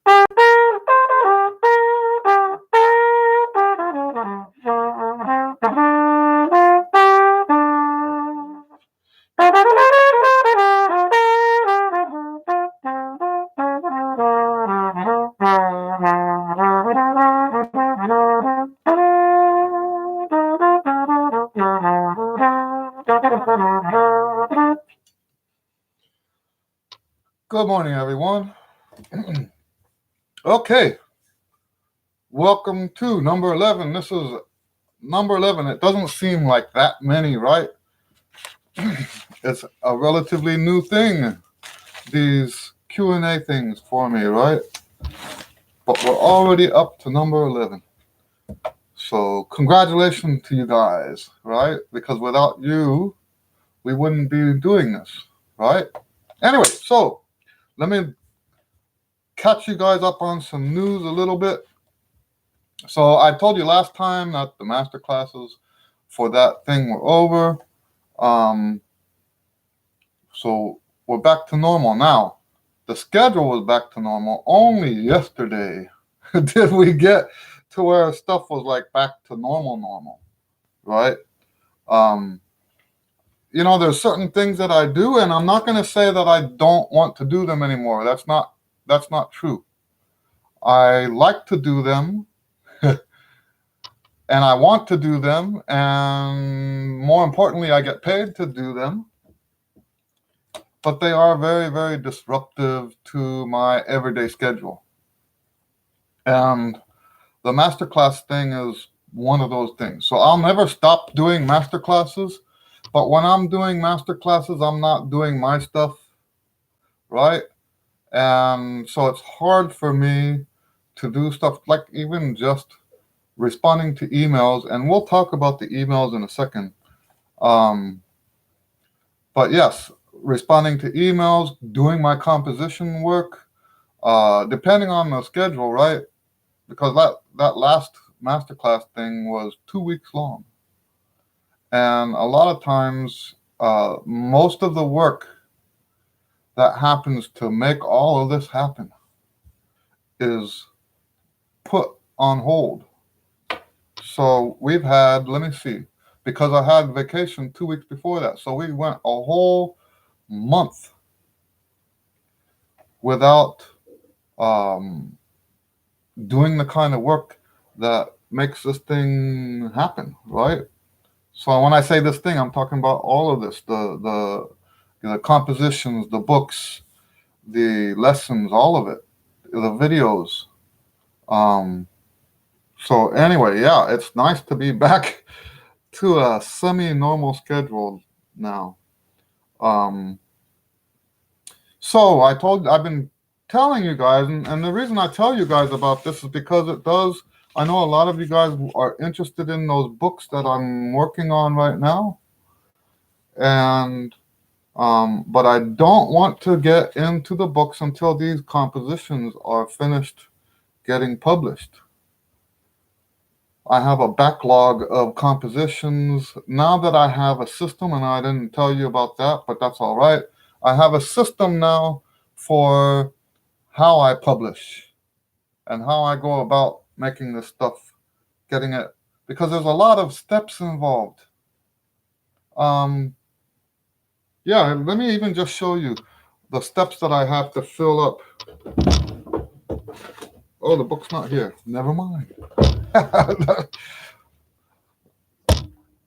Good morning, everyone. Okay, welcome to number 11. This is number 11. It doesn't seem like that many, right? It's a relatively new thing, these Q&A things for me, right? But we're already up to number 11. So congratulations to you guys, right? Because without you, we wouldn't be doing this, right? Anyway, so let me catch you guys up on some news a little bit. So I told you last time that the master classes for that thing were over. So we're back to normal now. The schedule was back to normal. Only yesterday did we get to where stuff was like back to normal, right? There's certain things that I do, and I'm not going to say that I don't want to do them anymore. That's not true. I like to do them. And I want to do them, and more importantly, I get paid to do them. But they are very, very disruptive to my everyday schedule. And the masterclass thing is one of those things. So I'll never stop doing masterclasses, but when I'm doing masterclasses, I'm not doing my stuff, right? And so it's hard for me to do stuff like even just responding to emails, and we'll talk about the emails in a second. But yes, responding to emails, doing my composition work, depending on the schedule, right? Because that last masterclass thing was 2 weeks long. And a lot of times, most of the work that happens to make all of this happen is put on hold. So we've had, let me see, because I had vacation 2 weeks before that. So we went a whole month without doing the kind of work that makes this thing happen, right? So when I say this thing, I'm talking about all of this, the compositions, the books, the lessons, all of it, the videos. So anyway, yeah, it's nice to be back to a semi-normal schedule now. So I've been telling you guys, and the reason I tell you guys about this is because I know a lot of you guys are interested in those books that I'm working on right now. And, but I don't want to get into the books until these compositions are finished getting published. I have a backlog of compositions. Now that I have a system, and I didn't tell you about that, but that's all right. I have a system now for how I publish and how I go about making this stuff, getting it, because there's a lot of steps involved. Yeah, let me even just show you the steps that I have to fill up. Oh, the book's not here. Never mind.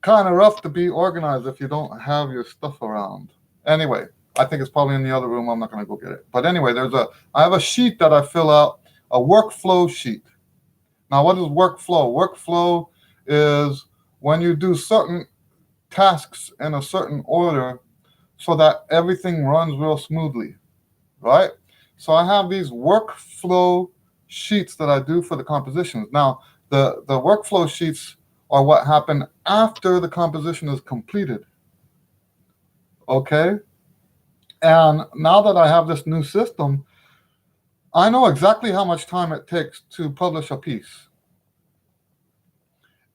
Kind of rough to be organized if you don't have your stuff around. Anyway, I think it's probably in the other room. I'm not going to go get it. But anyway, I have a sheet that I fill out, a workflow sheet. Now, what is workflow? Workflow is when you do certain tasks in a certain order so that everything runs real smoothly, right? So I have these workflow sheets that I do for the compositions. Now, the workflow sheets are what happen after the composition is completed. Okay? And now that I have this new system, I know exactly how much time it takes to publish a piece.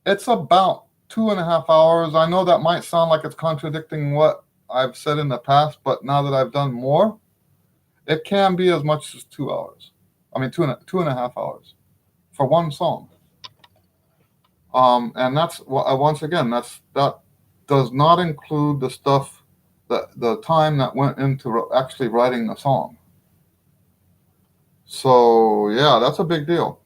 It's about 2.5 hours. I know that might sound like it's contradicting what I've said in the past, but now that I've done more, it can be as much as 2 hours. I mean, 2.5 hours for one song. And that's once again, that does not include the stuff, the time that went into actually writing the song. So yeah, that's a big deal.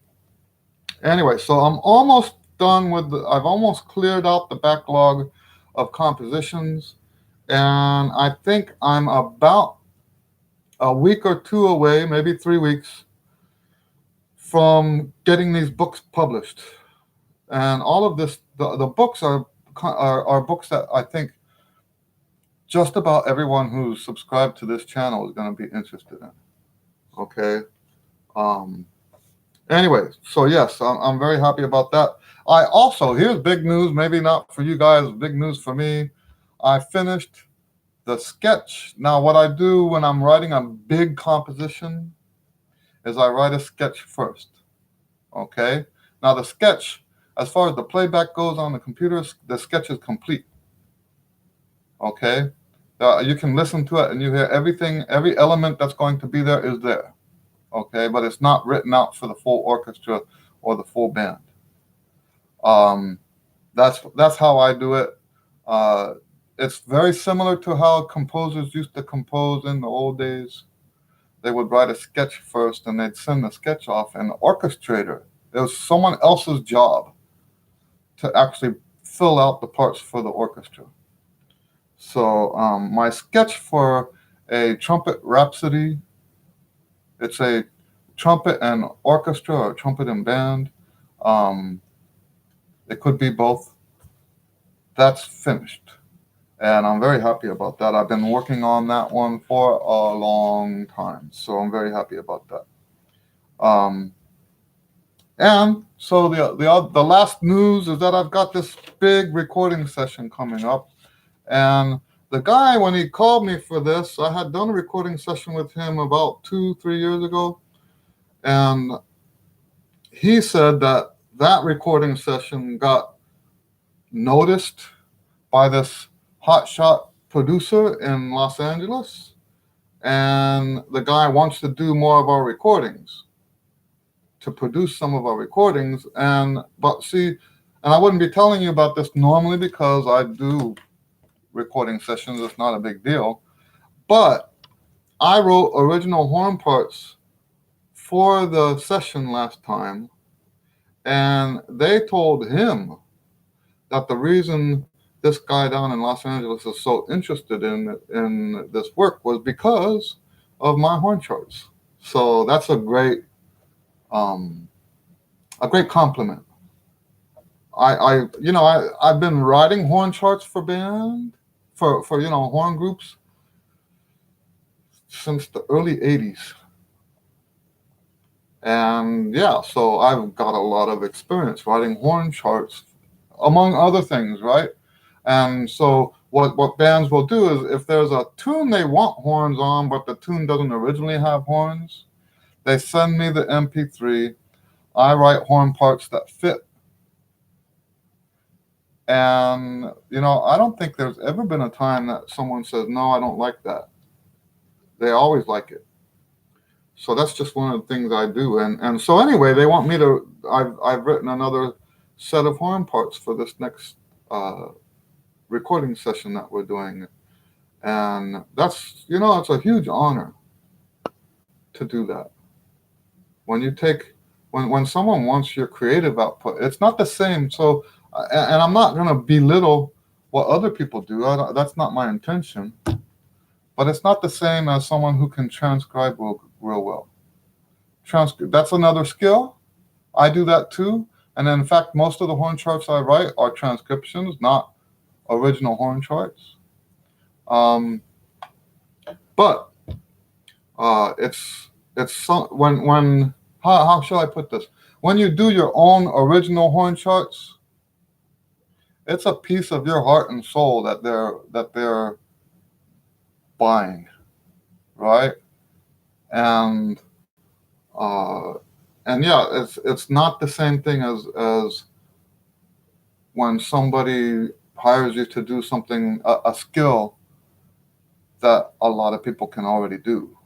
Anyway, so I'm almost done with I've almost cleared out the backlog of compositions, and I think I'm about a week or two away, maybe 3 weeks, from getting these books published. And all of this, the books are books that I think just about everyone who's subscribed to this channel is going to be interested in. Okay. Um, anyway, so yes, I'm very happy about that. I also, here's big news, maybe not for you guys, big news for me. I finished the sketch. Now, what I do when I'm writing a big composition is I write a sketch first. Okay. Now, the sketch, as far as the playback goes on the computer, the sketch is complete. Okay. You can listen to it and you hear everything, every element that's going to be there is there. Okay. But it's not written out for the full orchestra or the full band. That's how I do it. It's very similar to how composers used to compose in the old days. They would write a sketch first and they'd send the sketch off, and the orchestrator, it was someone else's job to actually fill out the parts for the orchestra. So my sketch for a trumpet rhapsody, it's a trumpet and orchestra or trumpet and band. It could be both. That's finished. And I'm very happy about that. I've been working on that one for a long time. So I'm very happy about that. And so the last news is that I've got this big recording session coming up. And the guy, when he called me for this, I had done a recording session with him about 2-3 years ago. And he said that recording session got noticed by this hotshot producer in Los Angeles. And the guy wants to do more of our recordings, to produce some of our recordings. But see, and I wouldn't be telling you about this normally because I do recording sessions. It's not a big deal. But I wrote original horn parts for the session last time, and they told him that the reason this guy down in Los Angeles is so interested in this work was because of my horn charts. So that's a great compliment. I've been writing horn charts for band for horn groups since the early 80s. And yeah, so I've got a lot of experience writing horn charts, among other things, right? And so what bands will do is, if there's a tune they want horns on, but the tune doesn't originally have horns, they send me the MP3. I write horn parts that fit. And, I don't think there's ever been a time that someone says, no, I don't like that. They always like it. So that's just one of the things I do. And so anyway, they want me to, I've written another set of horn parts for this next recording session that we're doing. And that's, it's a huge honor to do that. When someone wants your creative output, it's not the same. So, and I'm not going to belittle what other people do. That's not my intention. But it's not the same as someone who can transcribe real well. That's another skill. I do that too. And in fact, most of the horn charts I write are transcriptions, not original horn charts. But it's when how shall I put this? When you do your own original horn charts, it's a piece of your heart and soul that they're buying, right? And yeah, it's not the same thing as when somebody hires you to do something, a skill that a lot of people can already do.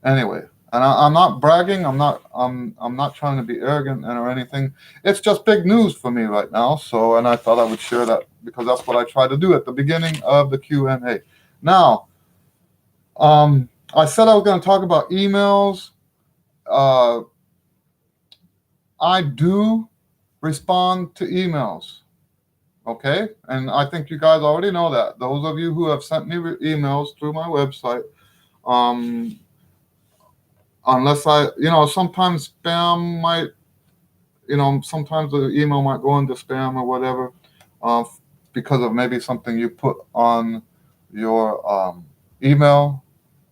Anyway, And I'm not bragging. I'm not trying to be arrogant or anything. It's just big news for me right now. So, and I thought I would share that because that's what I try to do at the beginning of the Q&A. Now, I said I was going to talk about emails. Uh, I do respond to emails. Okay, and I think you guys already know that. Those of you who have sent me emails through my website, um, unless sometimes spam might, sometimes the email might go into spam or whatever, uh, because of maybe something you put on your email.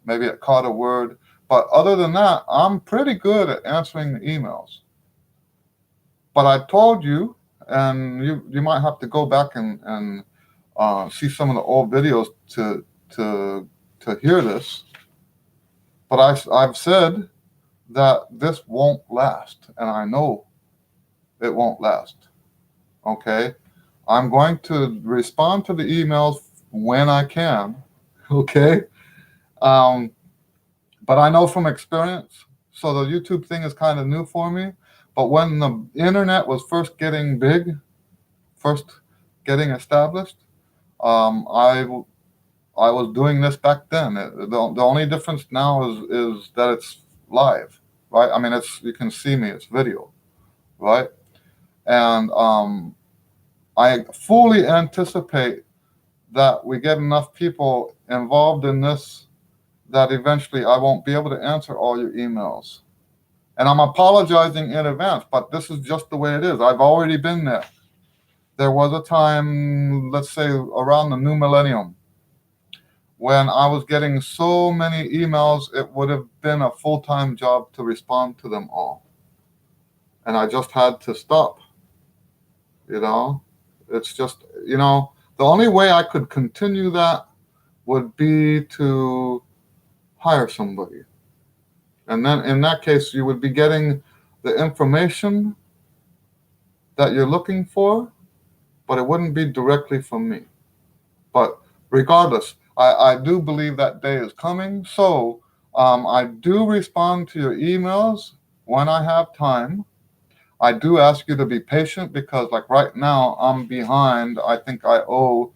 Maybe it caught a word. But other than that, I'm pretty good at answering the emails. But I told you, and you might have to go back and see some of the old videos to to hear this. But I've said that this won't last, and I know it won't last. Okay, I'm going to respond to the emails when I can. Okay, um, but I know from experience. So the YouTube thing is kind of new for me. But when the internet was first getting big, first getting established, I was doing this back then. The only difference now is that it's live, right? I mean, it's you can see me, it's video, right? And I fully anticipate that we get enough people involved in this that eventually I won't be able to answer all your emails. And I'm apologizing in advance, but this is just the way it is. I've already been there. There was a time, let's say around the new millennium, when I was getting so many emails, it would have been a full-time job to respond to them all. And I just had to stop, you know? It's just, the only way I could continue that would be to hire somebody. And then in that case, you would be getting the information that you're looking for, but it wouldn't be directly from me. But regardless, I do believe that day is coming. So I do respond to your emails when I have time. I do ask you to be patient because, like right now, I'm behind. I think I owe.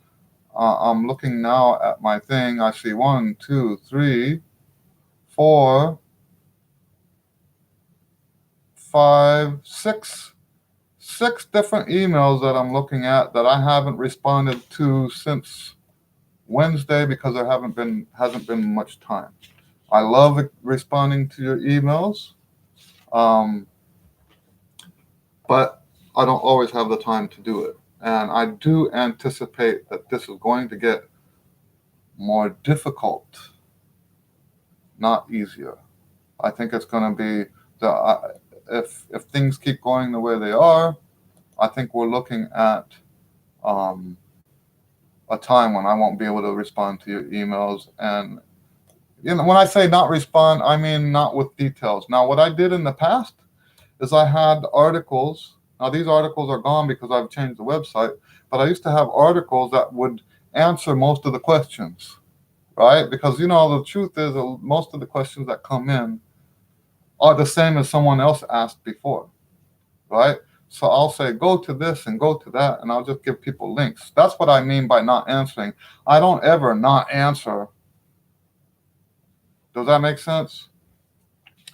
I'm looking now at my thing. I see 1, 2, 3, 4, 5, 6 different emails that I'm looking at that I haven't responded to since Wednesday because there hasn't been much time. I love responding to your emails, but I don't always have the time to do it. And I do anticipate that this is going to get more difficult, not easier. I think it's going to be if things keep going the way they are, I think we're looking at a time when I won't be able to respond to your emails. And when I say not respond, I mean not with details. Now, what I did in the past is I had articles. Now, these articles are gone because I've changed the website, but I used to have articles that would answer most of the questions, right? Because, the truth is most of the questions that come in are the same as someone else asked before, right? So I'll say, go to this and go to that, and I'll just give people links. That's what I mean by not answering. I don't ever not answer. Does that make sense?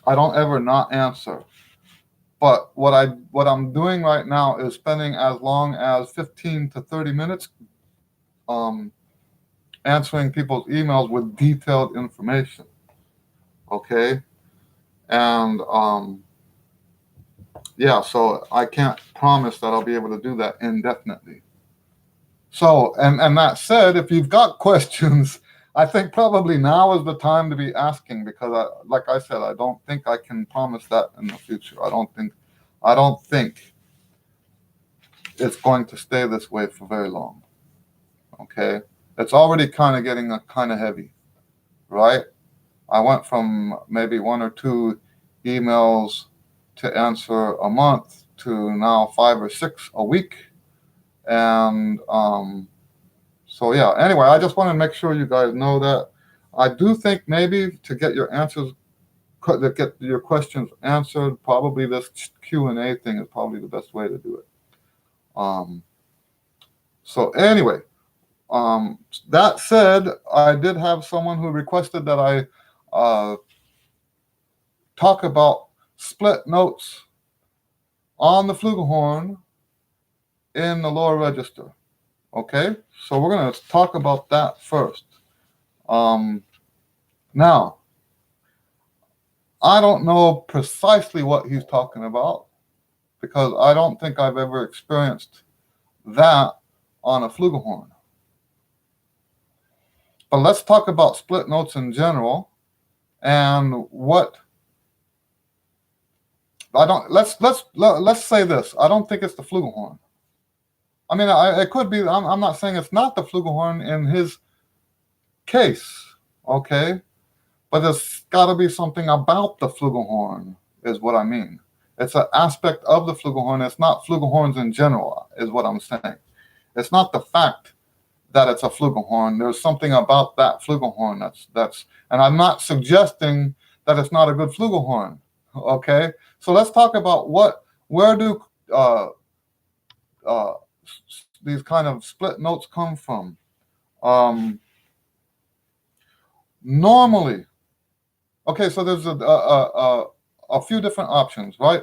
I don't ever not answer. But what I'm doing right now is spending as long as 15 to 30 minutes answering people's emails with detailed information. Okay? And so I can't promise that I'll be able to do that indefinitely. So, and that said, if you've got questions, I think probably now is the time to be asking because, like I said, I don't think I can promise that in the future. I don't think it's going to stay this way for very long. Okay, it's already kind of getting kind of heavy, right? I went from maybe 1 or 2 emails to answer a month to now 5 or 6 a week, and so yeah. Anyway, I just want to make sure you guys know that I do think maybe to get your answers to get your questions answered, probably this Q&A thing is probably the best way to do it. So anyway, that said, I did have someone who requested that I talk about split notes on the flugelhorn in the lower register. Okay, so we're going to talk about that first. Now, I don't know precisely what he's talking about because I don't think I've ever experienced that on a flugelhorn. But let's talk about split notes in general and what I don't. Let's say this. I don't think it's the flugelhorn. I mean, it could be. I'm not saying it's not the flugelhorn in his case, okay? But there's got to be something about the flugelhorn, is what I mean. It's an aspect of the flugelhorn. It's not flugelhorns in general, is what I'm saying. It's not the fact that it's a flugelhorn. There's something about that flugelhorn that's. And I'm not suggesting that it's not a good flugelhorn, okay? So let's talk about where do these kind of split notes come from. Normally, okay, so there's a few different options, right?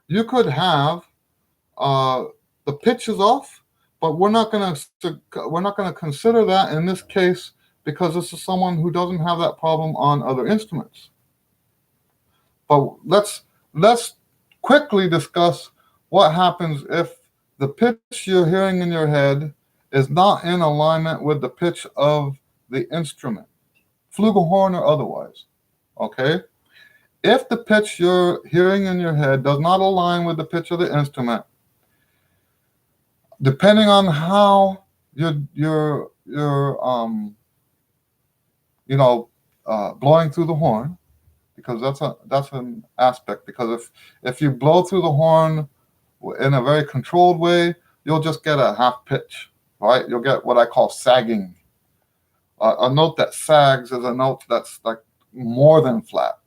You could have the pitch is off, but we're not gonna consider that in this case because this is someone who doesn't have that problem on other instruments. But let's quickly discuss what happens if the pitch you're hearing in your head is not in alignment with the pitch of the instrument, flugelhorn or otherwise, okay? If the pitch you're hearing in your head does not align with the pitch of the instrument, depending on how you're blowing through the horn, because that's an aspect. Because if you blow through the horn in a very controlled way, you'll just get a half pitch, right? You'll get what I call sagging. A note that sags is a note that's like more than flat.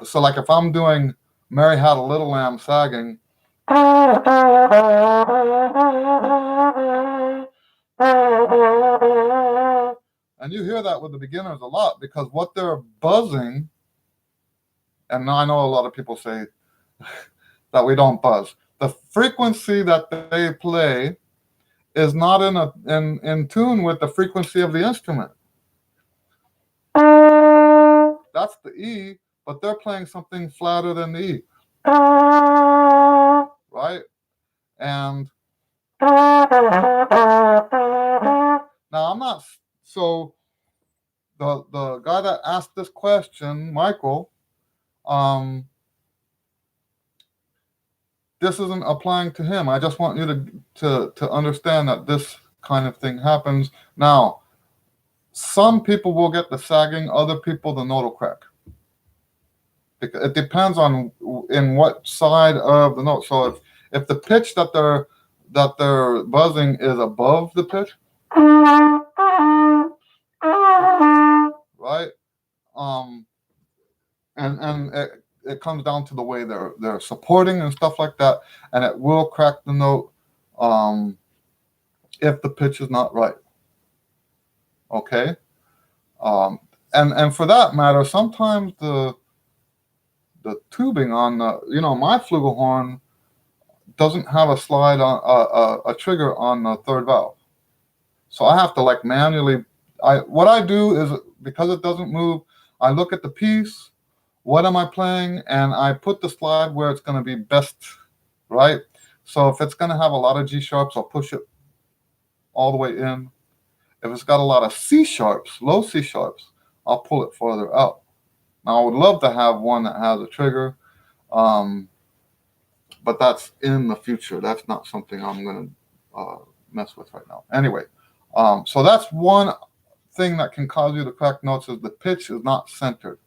So like if I'm doing Mary Had a Little Lamb sagging, and you hear that with the beginners a lot because what they're buzzing, and I know a lot of people say that we don't buzz. The frequency that they play is not in tune with the frequency of the instrument. That's the E, but they're playing something flatter than the E. Right? And now I'm not, so the guy that asked this question, Michael, this isn't applying to him. I just want you to understand that this kind of thing happens. Now, some people will get the sagging, other people the note will crack. It depends on in what side of the note. So if the pitch that they're buzzing is above the pitch, right? And it comes down to the way they're supporting and stuff like that, and it will crack the note if the pitch is not right. Okay, and for that matter, sometimes the tubing on my flugelhorn doesn't have a slide on a trigger on the third valve, so I have to like manually. What I do is, because it doesn't move, I look at the piece. What am I playing? And I put the slide where it's going to be best, right? So if it's going to have a lot of G sharps, I'll push it all the way in. If it's got a lot of C sharps, low C sharps, I'll pull it further out. Now, I would love to have one that has a trigger, but that's in the future. That's not something I'm going to mess with right now. Anyway, so that's one thing that can cause you to crack notes, is the pitch is not centered.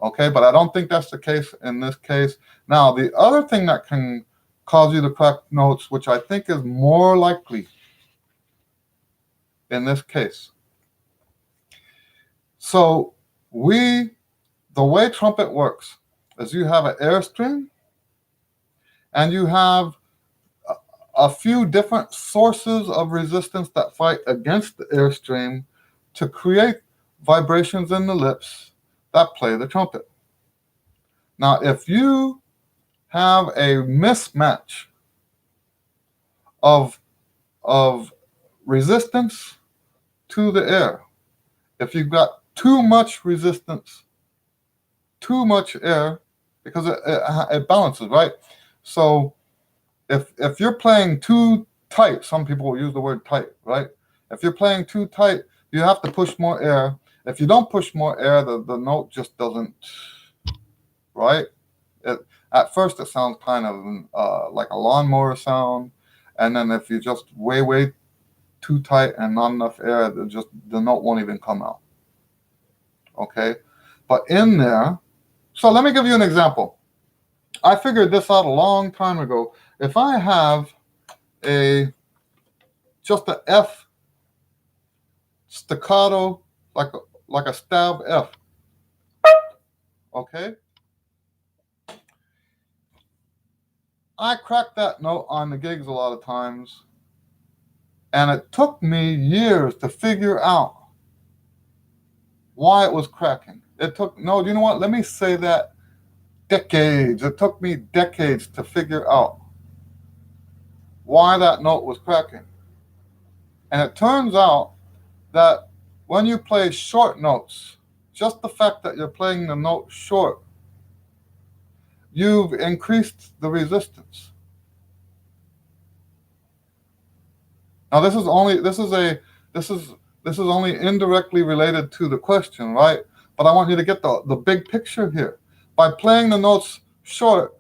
Okay, but I don't think that's the case in this case. Now, the other thing that can cause you to crack notes, which I think is more likely in this case. So we the way trumpet works is you have an airstream and you have a few different sources of resistance that fight against the airstream to create vibrations in the lips that play the trumpet. Now, if you have a mismatch of resistance to the air, if you've got too much resistance, too much air, because it balances, right? So if you're playing too tight, some people will use the word tight, right? If you're playing too tight, you have to push more air. If you don't push more air, the note just doesn't, right? At first, it sounds kind of like a lawnmower sound, and then if you just way too tight and not enough air, the note won't even come out. Okay, but in there, so let me give you an example. I figured this out a long time ago. If I have just a F staccato, like a stab F, okay, I crack that note on the gigs a lot of times, and it took me years to figure out why it was cracking. No, you know what? Let me say that decades. It took me decades to figure out why that note was cracking. And it turns out that when you play short notes, just the fact that you're playing the note short, you've increased the resistance. Now this is only indirectly related to the question, right? But I want you to get the big picture here. By playing the notes short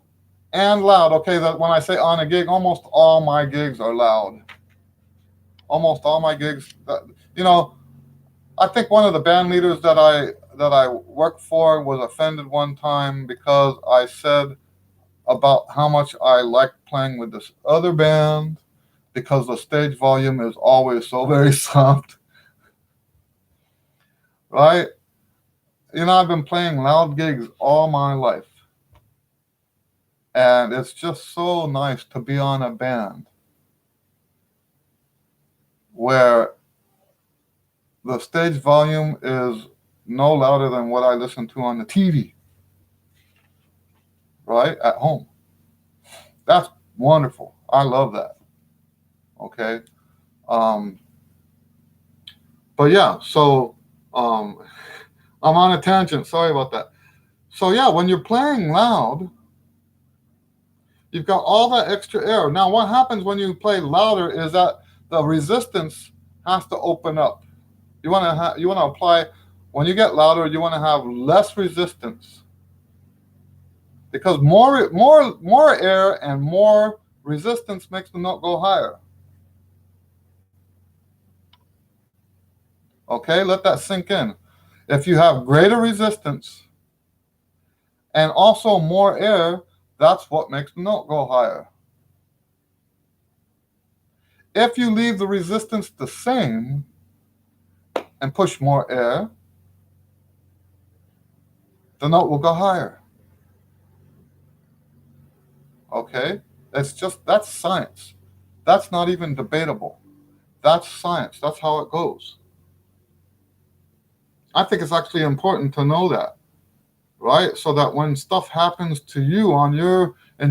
and loud, okay, that when I say on a gig, almost all my gigs are loud. Almost all my gigs, I think one of the band leaders that I worked for was offended one time because I said about how much I liked playing with this other band because the stage volume is always so very soft. Right? I've been playing loud gigs all my life. And it's just so nice to be on a band where the stage volume is no louder than what I listen to on the TV, right, at home. That's wonderful. I love that. Okay. But yeah, so I'm on a tangent. Sorry about that. So yeah, when you're playing loud, you've got all that extra air. Now, what happens when you play louder is that the resistance has to open up. You want to apply, when you get louder, you want to have less resistance, because more air and more resistance makes the note go higher. Okay, let that sink in. If you have greater resistance and also more air, that's what makes the note go higher. If you leave the resistance the same and push more air, the note will go higher. Okay? That's science. That's not even debatable. That's science. That's how it goes. I think it's actually important to know that, right? So that when stuff happens to you in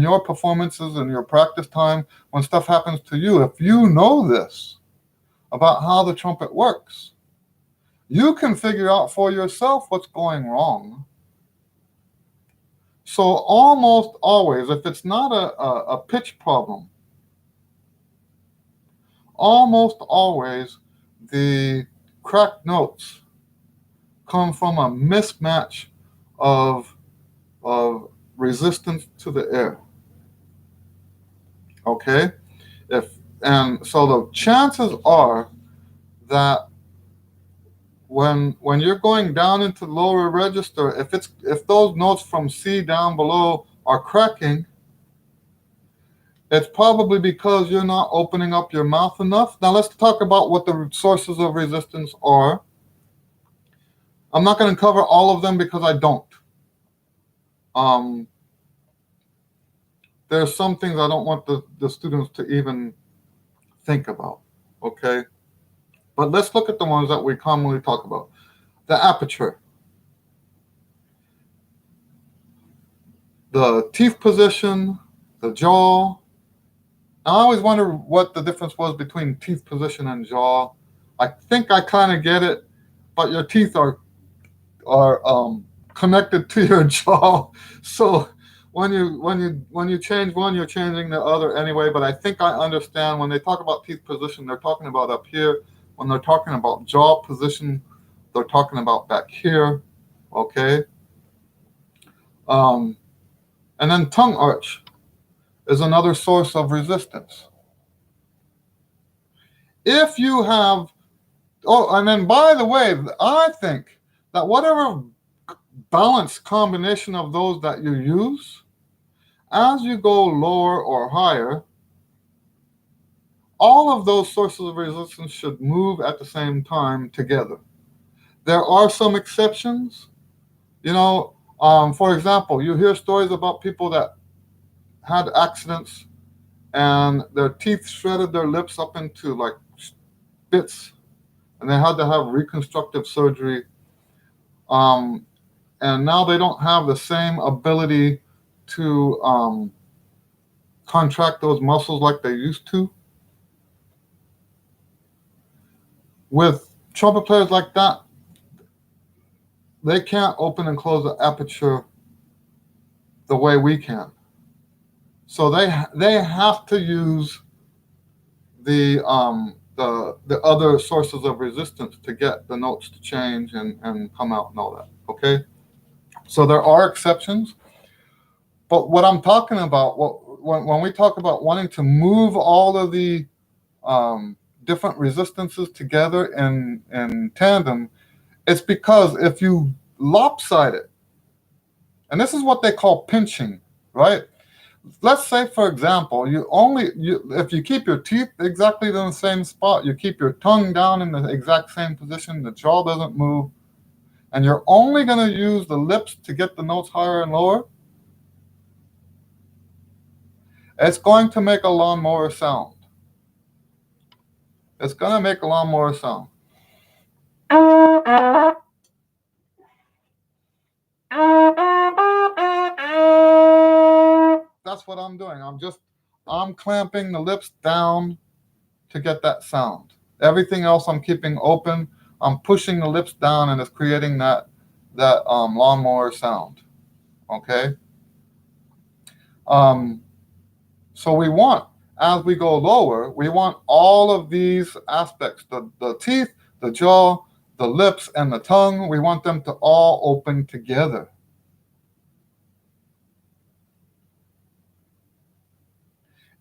your performances and your practice time, when stuff happens to you, if you know this about how the trumpet works, you can figure out for yourself what's going wrong. So almost always, if it's not a pitch problem, almost always the cracked notes come from a mismatch of resistance to the air. Okay? And so the chances are that when you're going down into lower register, if those notes from C down below are cracking, it's probably because you're not opening up your mouth enough. Now let's talk about what the sources of resistance are. I'm not going to cover all of them because I don't. um, there's some things I don't want the students to even think about. Okay, but let's look at the ones that we commonly talk about. The aperture, the teeth position, the jaw. I always wonder what the difference was between teeth position and jaw. I think I kind of get it, but your teeth are connected to your jaw. So when you change one, you're changing the other anyway. But I think I understand when they talk about teeth position, they're talking about up here. When they're talking about jaw position, they're talking about back here. Okay. Um, and then tongue arch is another source of resistance. If you have, oh, and then by the way, I think that whatever balanced combination of those that you use, as you go lower or higher, all of those sources of resistance should move at the same time together. There are some exceptions. For example, you hear stories about people that had accidents and their teeth shredded their lips up into like bits, and they had to have reconstructive surgery. And now they don't have the same ability to contract those muscles like they used to. With trumpet players like that, they can't open and close the aperture the way we can. So they have to use the other sources of resistance to get the notes to change and come out and all that. Okay, so there are exceptions, but what I'm talking about, when we talk about wanting to move all of the different resistances together in tandem, it's because if you lopside it, and this is what they call pinching, right? Let's say, for example, if you keep your teeth exactly in the same spot, you keep your tongue down in the exact same position, the jaw doesn't move, and you're only going to use the lips to get the notes higher and lower, it's going to make a lawnmower sound. It's going to make a lawnmower sound. That's what I'm doing. I'm clamping the lips down to get that sound. Everything else I'm keeping open. I'm pushing the lips down, and it's creating that lawnmower sound. Okay. So we want, as we go lower, we want all of these aspects: the teeth, the jaw, the lips, and the tongue. We want them to all open together.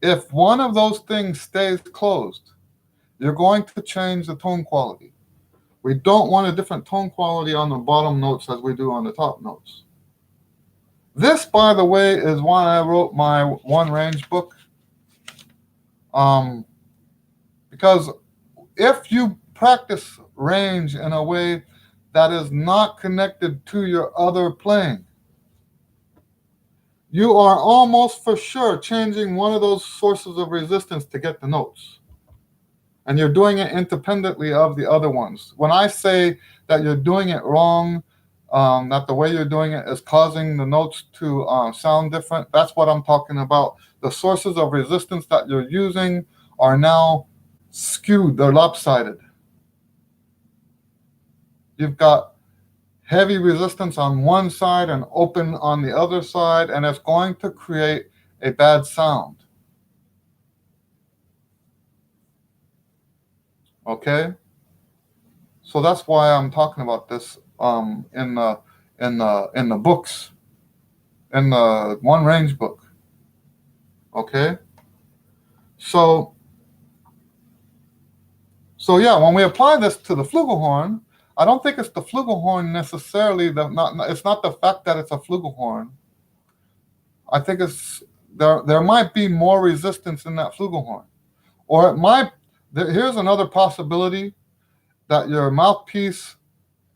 If one of those things stays closed, you're going to change the tone quality. We don't want a different tone quality on the bottom notes as we do on the top notes. This, by the way, is why I wrote my one range book. Because if you practice range in a way that is not connected to your other playing, you are almost for sure changing one of those sources of resistance to get the notes. And you're doing it independently of the other ones. When I say that you're doing it wrong, that the way you're doing it is causing the notes to sound different, that's what I'm talking about. The sources of resistance that you're using are now skewed, they're lopsided. You've got heavy resistance on one side and open on the other side, and it's going to create a bad sound. Okay? So that's why I'm talking about this in the books, in the one range book. Okay? So yeah, when we apply this to the flugelhorn, I don't think it's the flugelhorn necessarily. It's not the fact that it's a flugelhorn. I think it's there might be more resistance in that flugelhorn, or it might. Here's another possibility, that your mouthpiece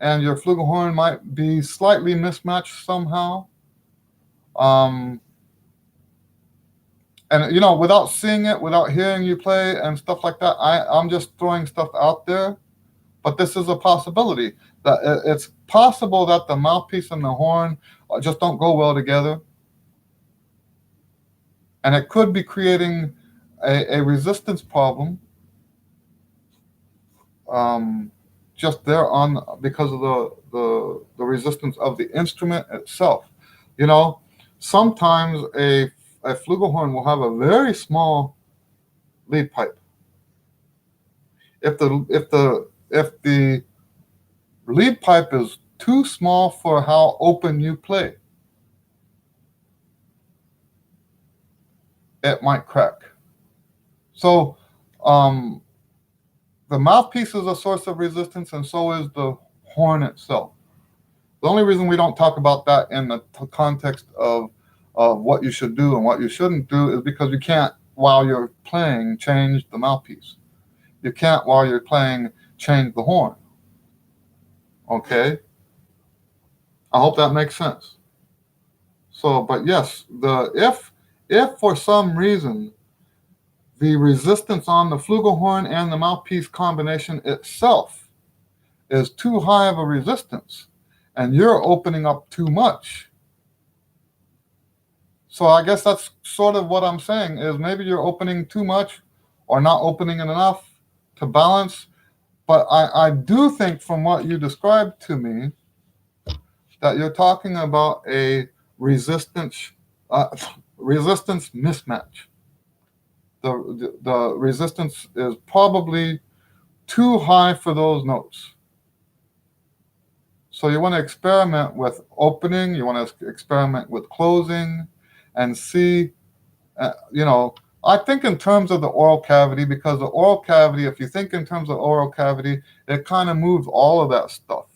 and your flugelhorn might be slightly mismatched somehow. Um, and you know, without seeing it, without hearing you play and stuff like that, I'm just throwing stuff out there. But this is a possibility that it's possible that the mouthpiece and the horn just don't go well together, and it could be creating a resistance problem, um, just there on because of the resistance of the instrument itself. You know, sometimes a flugelhorn will have a very small lead pipe. If the lead pipe is too small for how open you play, it might crack. So, um, the mouthpiece is a source of resistance, and so is the horn itself. The only reason we don't talk about that in the context of what you should do and what you shouldn't do is because you can't, while you're playing, change the mouthpiece. You can't, while you're playing, change the horn. Okay? I hope that makes sense. So, but yes, if for some reason the resistance on the flugelhorn and the mouthpiece combination itself is too high of a resistance, and you're opening up too much. So I guess that's sort of what I'm saying is maybe you're opening too much or not opening enough to balance. But I do think from what you described to me that you're talking about a resistance uh, resistance mismatch. The resistance is probably too high for those notes. So you want to experiment with opening, you want to experiment with closing, and see, you know, I think in terms of the oral cavity, because the oral cavity, if you think in terms of oral cavity, it kind of moves all of that stuff.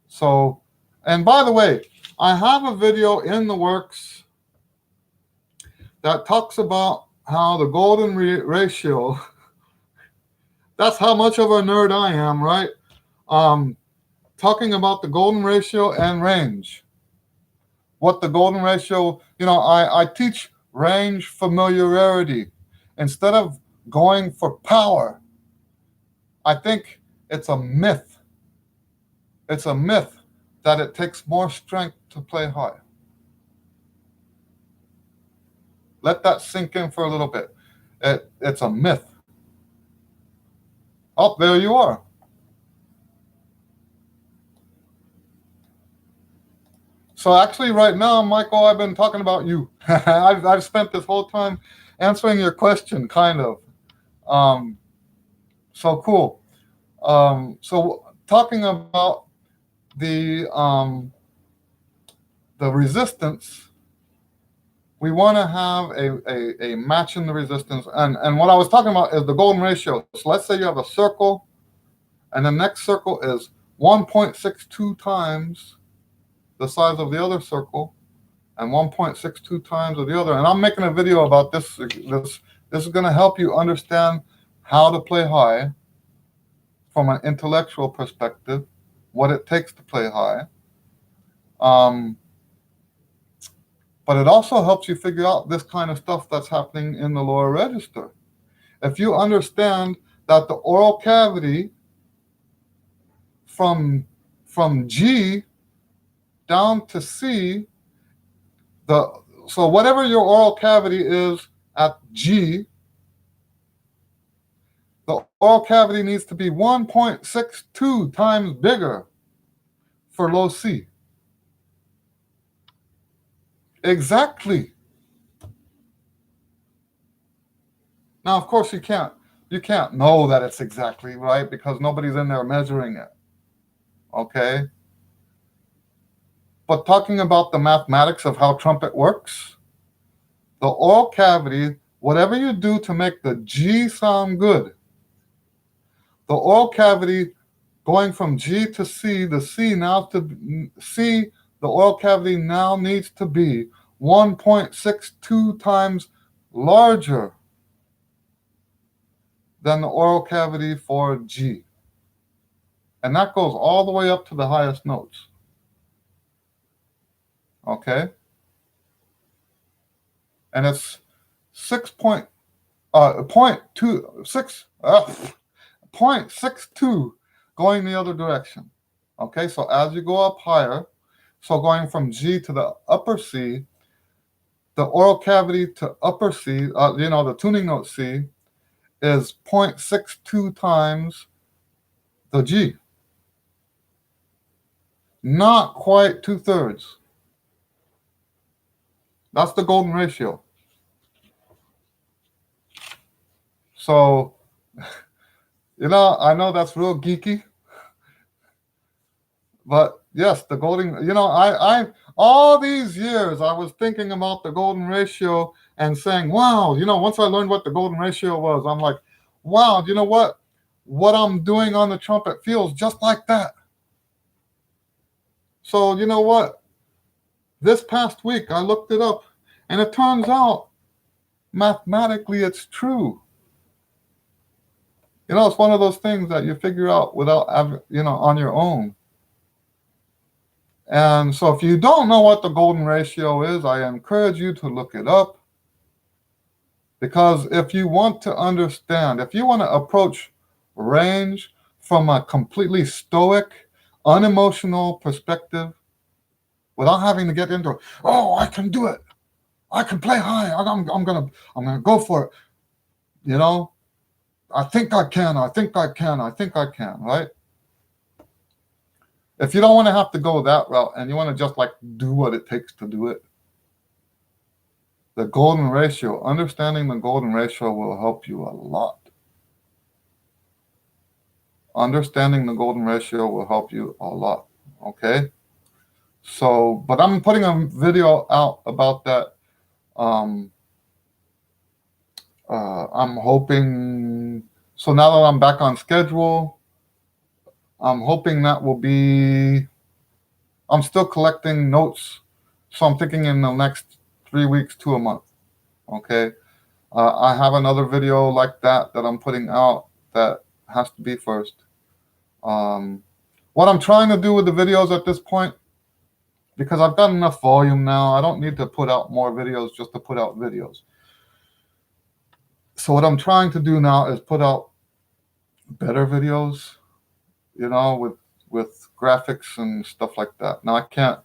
So, and by the way, I have a video in the works that talks about how the golden ratio, that's how much of a nerd I am, right? Um, Talking about the golden ratio and range. What the golden ratio, you know, I teach range familiarity. Instead of going for power, I think it's a myth. It's a myth that it takes more strength to play high. Let that sink in for a little bit. It's a myth. Oh, there you are. So actually, right now, Michael, I've been talking about you. I've spent this whole time answering your question, kind of. Um, so cool. So talking about the um, the resistance, we want to have a match in the resistance. And what I was talking about is the golden ratio. So let's say you have a circle, and the next circle is 1.62 times the size of the other circle, and 1.62 times of the other. And I'm making a video about this. This is going to help you understand how to play high from an intellectual perspective, what it takes to play high. Um, but it also helps you figure out this kind of stuff that's happening in the lower register. If you understand that the oral cavity from G down to C, so whatever your oral cavity is at G, the oral cavity needs to be 1.62 times bigger for low C. Exactly. Now, of course, you can't know that it's exactly right because nobody's in there measuring it. Okay? But talking about the mathematics of how trumpet works, the oral cavity, whatever you do to make the G sound good, the oral cavity going from G to C, the oral cavity now needs to be 1.62 times larger than the oral cavity for G. And that goes all the way up to the highest notes. Okay? and it's 0.62 going the other direction. Okay, so as you go up higher, so going from G to the upper C, the oral cavity to upper C, the tuning note C, is 0.62 times the G. Not quite 2/3. That's the golden ratio. So, I know that's real geeky, but yes, the golden, I all these years I was thinking about the golden ratio and saying, wow, once I learned what the golden ratio was, I'm like, wow, you know what? What I'm doing on the trumpet feels just like that. So, you know what? This past week I looked it up, and it turns out mathematically it's true. It's one of those things that you figure out without, on your own. And so if you don't know what the golden ratio is, I encourage you to look it up. Because if you want to understand, if you want to approach range from a completely stoic, unemotional perspective, without having to get into, oh, I can do it, I can play high, I'm gonna go for it, I think I can, right? If you don't want to have to go that route and you want to just like do what it takes to do it, the golden ratio, understanding the golden ratio will help you a lot. Understanding the golden ratio will help you a lot, okay? So, but I'm putting a video out about that. I'm hoping, so now that I'm back on schedule, I'm hoping that will be, I'm still collecting notes, so I'm thinking in the next 3 weeks to a month, okay? I have another video like that I'm putting out that has to be first. What I'm trying to do with the videos at this point, because I've got enough volume now, I don't need to put out more videos just to put out videos. So what I'm trying to do now is put out better videos, with graphics and stuff like that. Now I can't,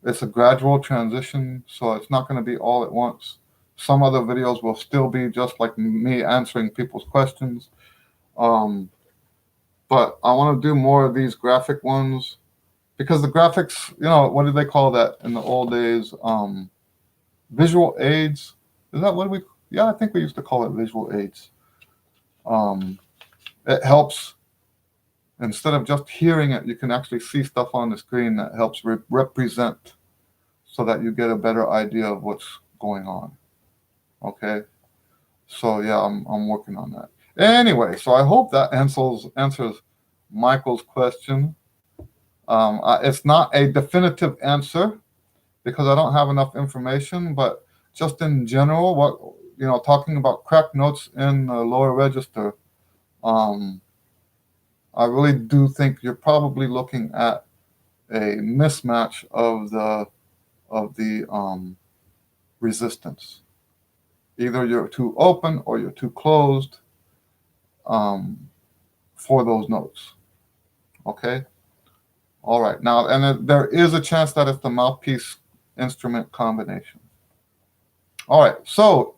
it's a gradual transition, so it's not going to be all at once. Some other videos will still be just like me answering people's questions. But I want to do more of these graphic ones because the graphics, what did they call that in the old days? Visual aids. Is that what yeah, I think we used to call it visual aids. It helps, instead of just hearing it, you can actually see stuff on the screen that helps represent so that you get a better idea of what's going on. Okay. So yeah, I'm working on that. Anyway, so I hope that answers Michael's question. It's not a definitive answer because I don't have enough information, but just in general, talking about cracked notes in the lower register, I really do think you're probably looking at a mismatch of the resistance. Either you're too open or you're too closed for those notes. Okay. All right. Now, and there is a chance that it's the mouthpiece instrument combination. All right. So,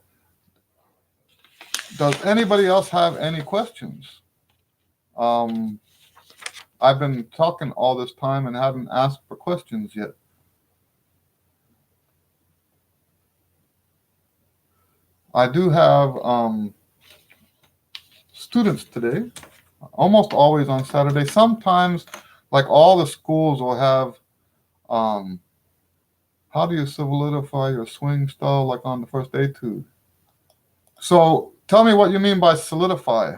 does anybody else have any questions? I've been talking all this time and haven't asked for questions yet. I do have students today, almost always on Saturday. Sometimes, like all the schools will have, how do you solidify your swing style, like on the first etude? So tell me what you mean by solidify.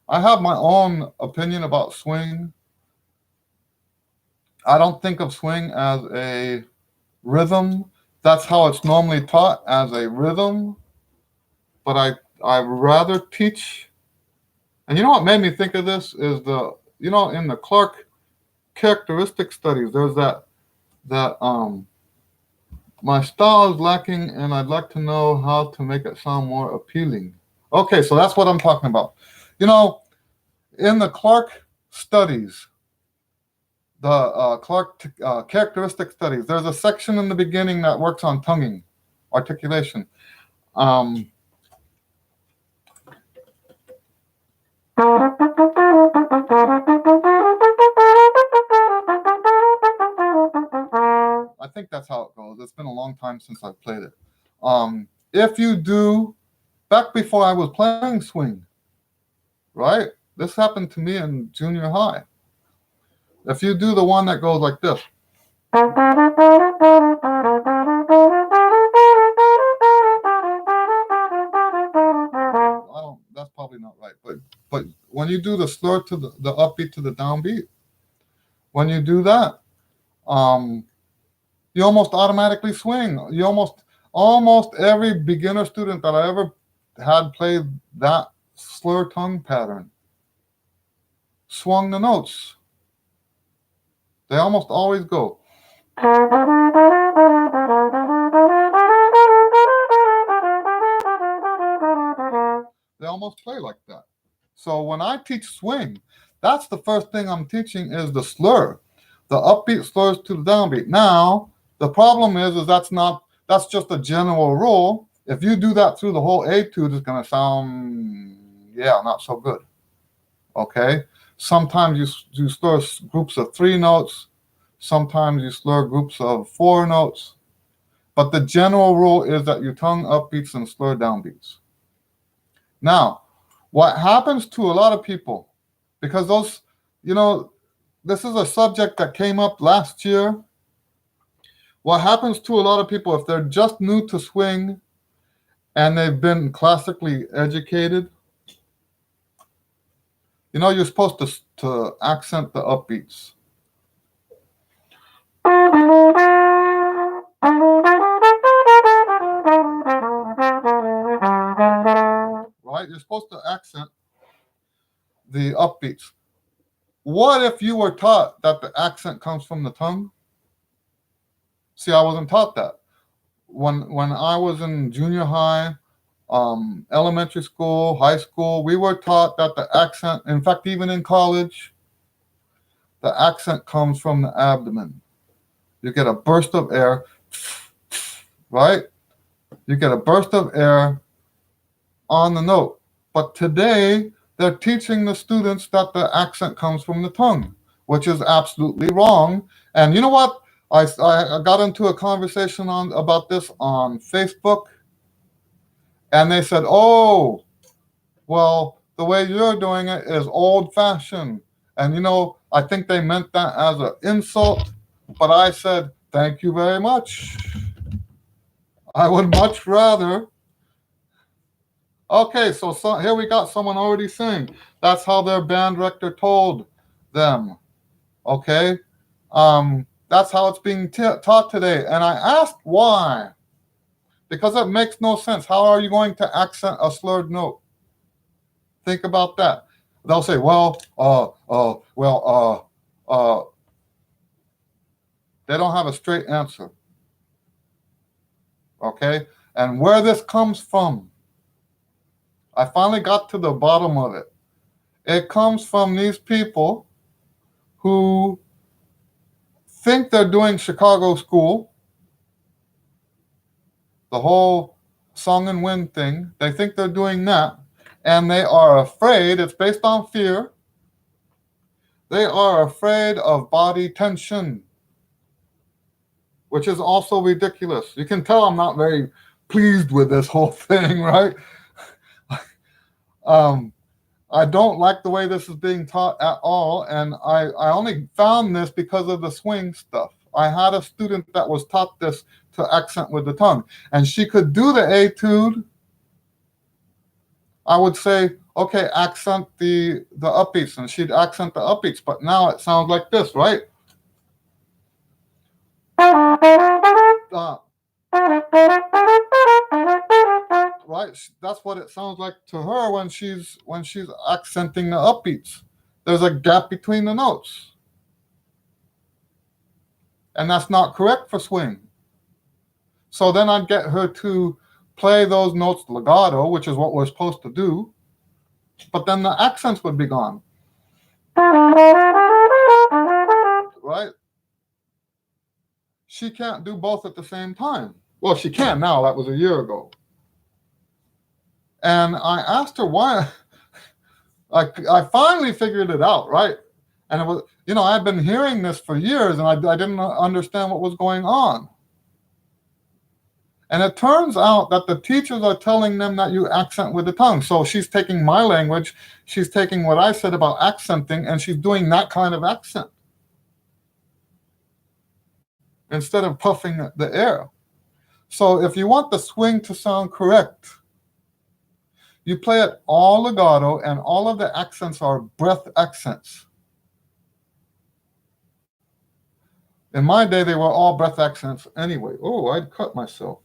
I have my own opinion about swing. I don't think of swing as a rhythm. That's how it's normally taught, as a rhythm. But I rather teach And you know what made me think of this is in the Clark characteristic studies, there's that my style is lacking and I'd like to know how to make it sound more appealing. Okay, so that's what I'm talking about. You know, in the Clark studies, the Clark characteristic studies, there's a section in the beginning that works on tonguing, articulation. Um, I think that's how it goes. It's been a long time since I've played it. If you do, back before I was playing swing, right? This happened to me in junior high. If you do the one that goes like this, that's probably not right. But when you do the slur to the upbeat to the downbeat, when you do that, um, you almost automatically swing. You almost every beginner student that I ever had played that slur tongue pattern swung the notes. They almost always go. They almost play like that. So when I teach swing, that's the first thing I'm teaching is the slur, the upbeat slurs to the downbeat. Now, the problem is that's just a general rule. If you do that through the whole etude, it's going to sound, not so good. Okay? Sometimes you slur groups of 3 notes. Sometimes you slur groups of 4 notes. But the general rule is that you tongue upbeats and slur downbeats. Now, what happens to a lot of people, because this is a subject that came up last year. What happens to a lot of people if they're just new to swing and they've been classically educated, you're supposed to accent the upbeats. Right? You're supposed to accent the upbeats. What if you were taught that the accent comes from the tongue? See, I wasn't taught that. When I was in junior high, elementary school, high school, we were taught that the accent, in fact, even in college, the accent comes from the abdomen. You get a burst of air, right? You get a burst of air on the note. But today, they're teaching the students that the accent comes from the tongue, which is absolutely wrong. And you know what? I got into a conversation about this on Facebook, and they said, "Oh, well, the way you're doing it is old-fashioned." And I think they meant that as an insult, but I said, "Thank you very much. I would much rather." Okay, so here we got someone already saying that's how their band director told them. Okay, that's how it's being taught today. And I asked why, because it makes no sense. How are you going to accent a slurred note? Think about that. They'll say, they don't have a straight answer. Okay, and where this comes from, I finally got to the bottom of it. It comes from these people who think they're doing Chicago school, the whole song and wind thing. They think they're doing that, and they are afraid. It's based on fear. They are afraid of body tension, which is also ridiculous. You can tell I'm not very pleased with this whole thing, right? I don't like the way this is being taught at all, and I only found this because of the swing stuff. I had a student that was taught this to accent with the tongue, and she could do the etude. I would say, okay, accent the upbeats, and she'd accent the upbeats, but now it sounds like this, right? Right? right? That's what it sounds like to her when she's accenting the upbeats. There's a gap between the notes, and that's not correct for swing. So then I'd get her to play those notes legato, which is what we're supposed to do, but then the accents would be gone, right? She can't do both at the same time. Well, she can now. That was a year ago. And I asked her why. I finally figured it out, right? And it was, I've been hearing this for years, and I didn't understand what was going on. And it turns out that the teachers are telling them that you accent with the tongue. So she's taking my language, she's taking what I said about accenting, and she's doing that kind of accent instead of puffing the air. So if you want the swing to sound correct, you play it all legato, and all of the accents are breath accents. In my day, they were all breath accents anyway. Oh, I'd cut myself.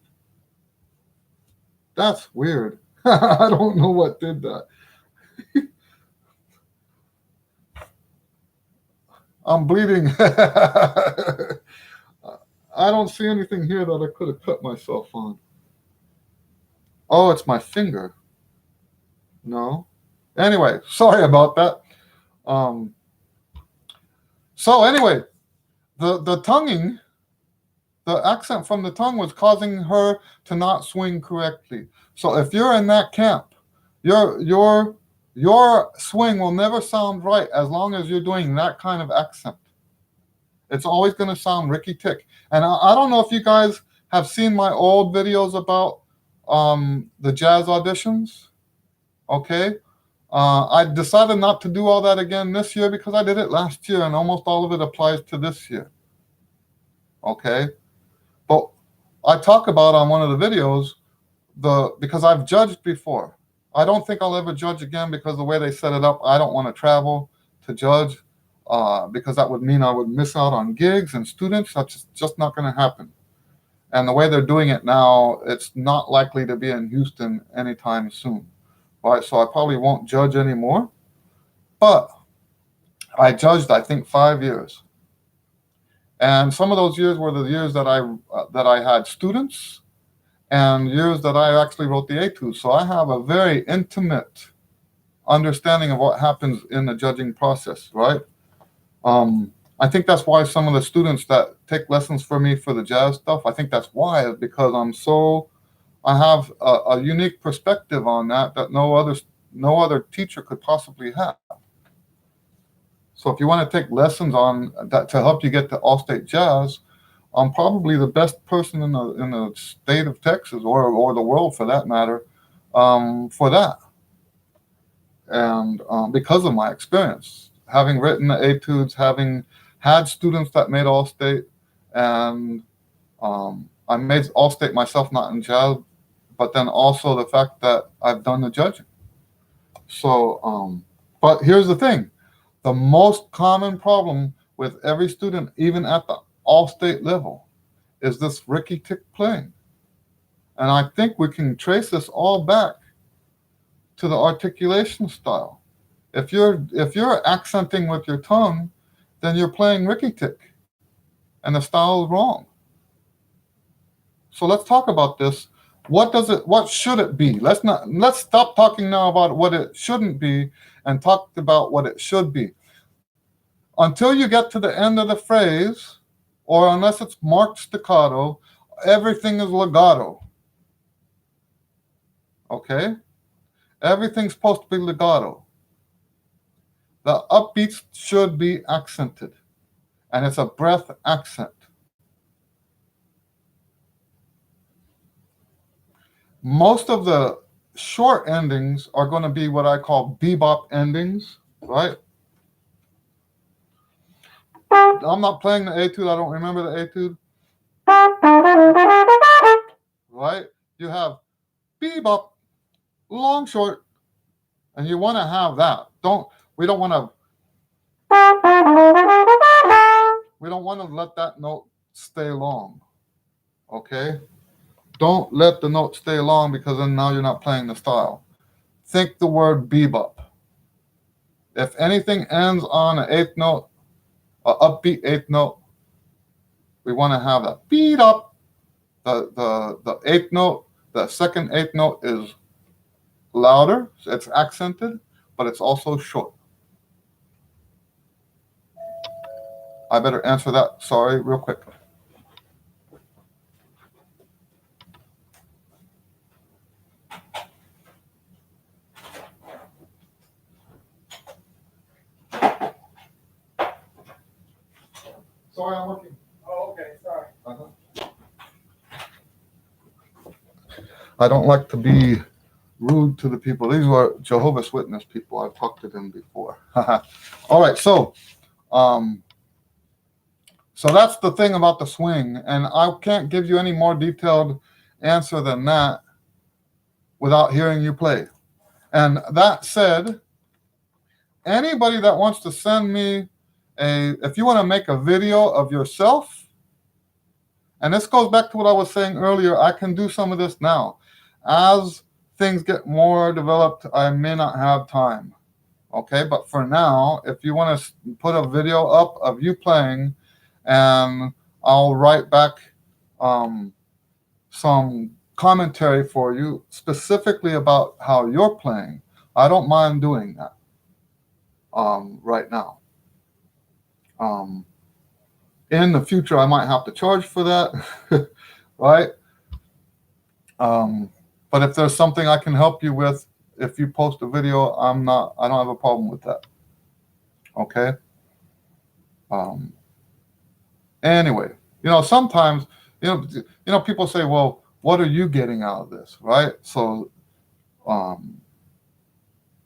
That's weird. I don't know what did that. I'm bleeding. I don't see anything here that I could have cut myself on. Oh, it's my finger. No. Anyway, sorry about that. So anyway, the tonguing, the accent from the tongue was causing her to not swing correctly. So if you're in that camp, your swing will never sound right as long as you're doing that kind of accent. It's always going to sound Ricky Tick. And I don't know if you guys have seen my old videos about the jazz auditions. Okay. I decided not to do all that again this year because I did it last year, and almost all of it applies to this year. Okay. But I talk about on one of the videos because I've judged before. I don't think I'll ever judge again because the way they set it up, I don't want to travel to judge because that would mean I would miss out on gigs and students. That's just not going to happen. And the way they're doing it now, it's not likely to be in Houston anytime soon. Right? So I probably won't judge anymore. But I judged, I think, 5 years. And some of those years were the years that I had students and years that I actually wrote the etudes. So I have a very intimate understanding of what happens in the judging process, right? I think that's why some of the students that take lessons from me for the jazz stuff, I think that's why, because I have a unique perspective on that no other teacher could possibly have. So if you want to take lessons on that to help you get to All-State Jazz, I'm probably the best person in the state of Texas or the world for that matter for that. And because of my experience, having written the etudes, having had students that made All-State, and I made All-State myself, not in jazz, but then also the fact that I've done the judging. So, but here's the thing. The most common problem with every student, even at the All-State level, is this Ricky Tick playing. And I think we can trace this all back to the articulation style. If you're accenting with your tongue, then you're playing Ricky Tick, and the style is wrong. So let's talk about this. What should it be? Let's stop talking now about what it shouldn't be and talk about what it should be. Until you get to the end of the phrase, or unless it's marked staccato, everything is legato. Okay? Everything's supposed to be legato. The upbeats should be accented, and it's a breath accent. Most of the short endings are going to be what I call bebop endings, right? I'm not playing the etude. I don't remember the etude. Right? You have bebop, long, short, and you want to have that. We don't want to let that note stay long. Okay? Don't let the note stay long because then now you're not playing the style. Think the word bebop. If anything ends on an eighth note, an upbeat eighth note, we want to have that beat up. The eighth note, the second eighth note is louder, so it's accented, but it's also short. I better answer that, sorry, real quick. Sorry, I'm working. Oh, okay, sorry. I don't like to be rude to the people. These were Jehovah's Witness people. I've talked to them before. All right, so that's the thing about the swing, and I can't give you any more detailed answer than that without hearing you play. And that said, anybody that wants to send me if you want to make a video of yourself, and this goes back to what I was saying earlier, I can do some of this now. As things get more developed, I may not have time. Okay, but for now, if you want to put a video up of you playing, and I'll write back some commentary for you specifically about how you're playing, I don't mind doing that right now. In the future, I might have to charge for that, right? But if there's something I can help you with, if you post a video, I don't have a problem with that. Okay. Anyway, sometimes, people say, well, what are you getting out of this, right? So,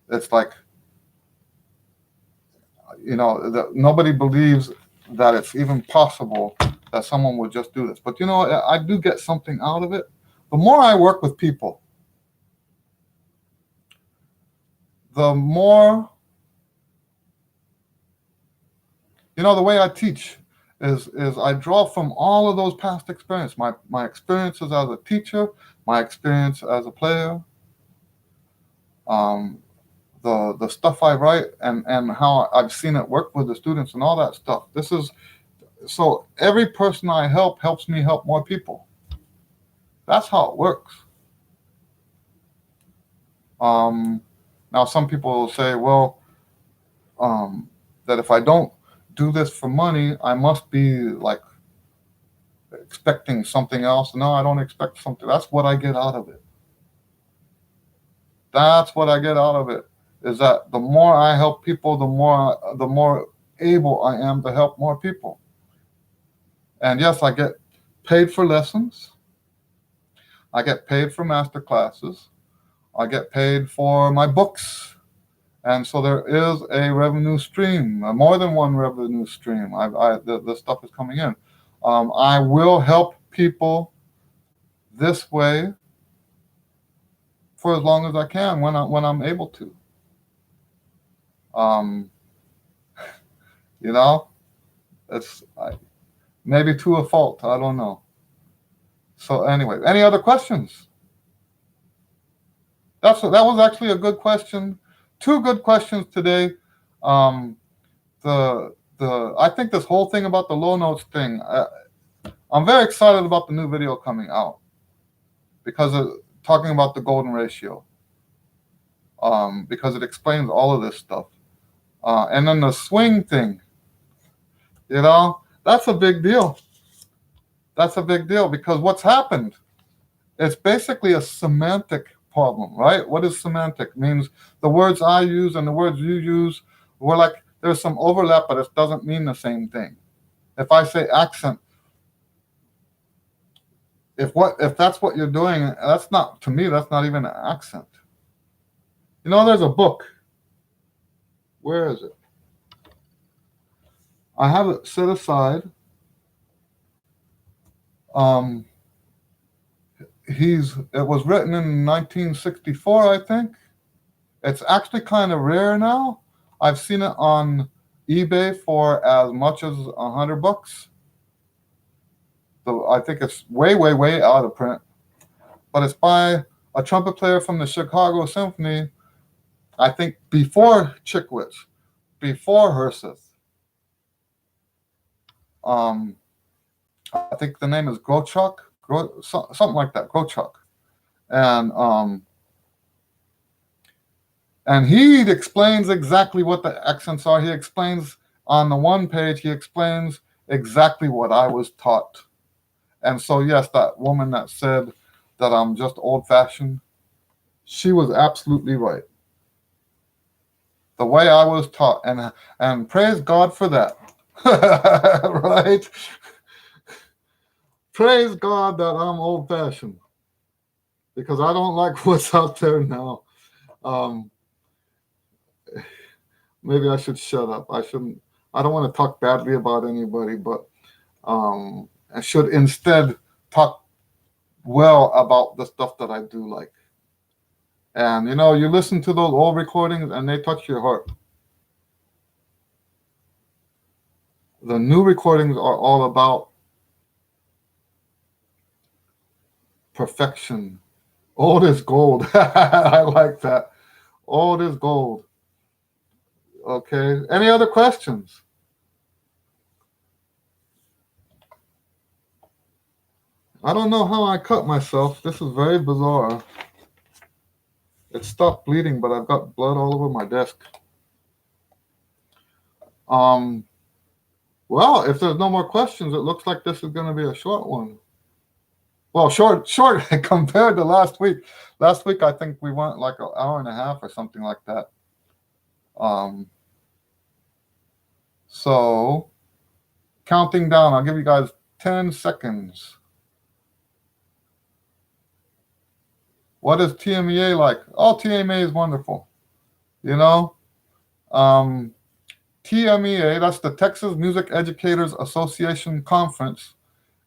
it's like, nobody believes that it's even possible that someone would just do this. But, I do get something out of it. The more I work with people, the more, the way I teach is I draw from all of those past experiences, my experiences as a teacher, my experience as a player, the stuff I write, and how I've seen it work with the students and all that stuff. So every person I help helps me help more people. That's how it works. Now some people will say, well, that if I don't do this for money, I must be like expecting something else. No, I don't expect something. That's what I get out of it. That's what I get out of it, is that the more I help people, the more able I am to help more people. And yes, I get paid for lessons. I get paid for master classes. I get paid for my books. And so there is a revenue stream, more than one revenue stream. The stuff is coming in. I will help people this way for as long as I can when I'm able to. It's maybe to a fault. I don't know. So anyway, any other questions? That was actually a good question. 2 good questions today. I think this whole thing about the low notes thing, I'm very excited about the new video coming out because of talking about the golden ratio. Because it explains all of this stuff. And then the swing thing, that's a big deal. That's a big deal because what's happened, it's basically a semantic problem, right? What is semantic? Means the words I use and the words you use, we're like, there's some overlap, but it doesn't mean the same thing. If I say accent, if that's what you're doing, that's not, to me, that's not even an accent. There's a book. Where is it? I have it set aside. It was written in 1964, I think. It's actually kind of rare now. I've seen it on eBay for as much as $100. So I think it's way, way, way out of print. but it's by a trumpet player from the Chicago Symphony, I think before Chickwitz, before Herseth. I think the name is Grochuk, something like that, Grochuk. And and he explains exactly what the accents are. He explains on the one page, he explains exactly what I was taught. And so, yes, that woman that said that I'm just old-fashioned, she was absolutely right. The way I was taught, and praise God for that. Right? Praise God that I'm old-fashioned, because I don't like what's out there now. Um, Maybe I should shut up. I shouldn't. I don't want to talk badly about anybody, but I should instead talk well about the stuff that I do like. And you listen to those old recordings and they touch your heart. The new recordings are all about perfection. Old is gold. I like that. Old is gold. Okay. Any other questions? I don't know how I cut myself. This is very bizarre. It stopped bleeding, but I've got blood all over my desk. Well, if there's no more questions, it looks like this is going to be a short one. Well, short compared to last week. Last week, I think we went like an hour and a half or something like that. So, counting down, I'll give you guys 10 seconds. What is TMEA like? Oh, TMEA is wonderful. TMEA, that's the Texas Music Educators Association Conference.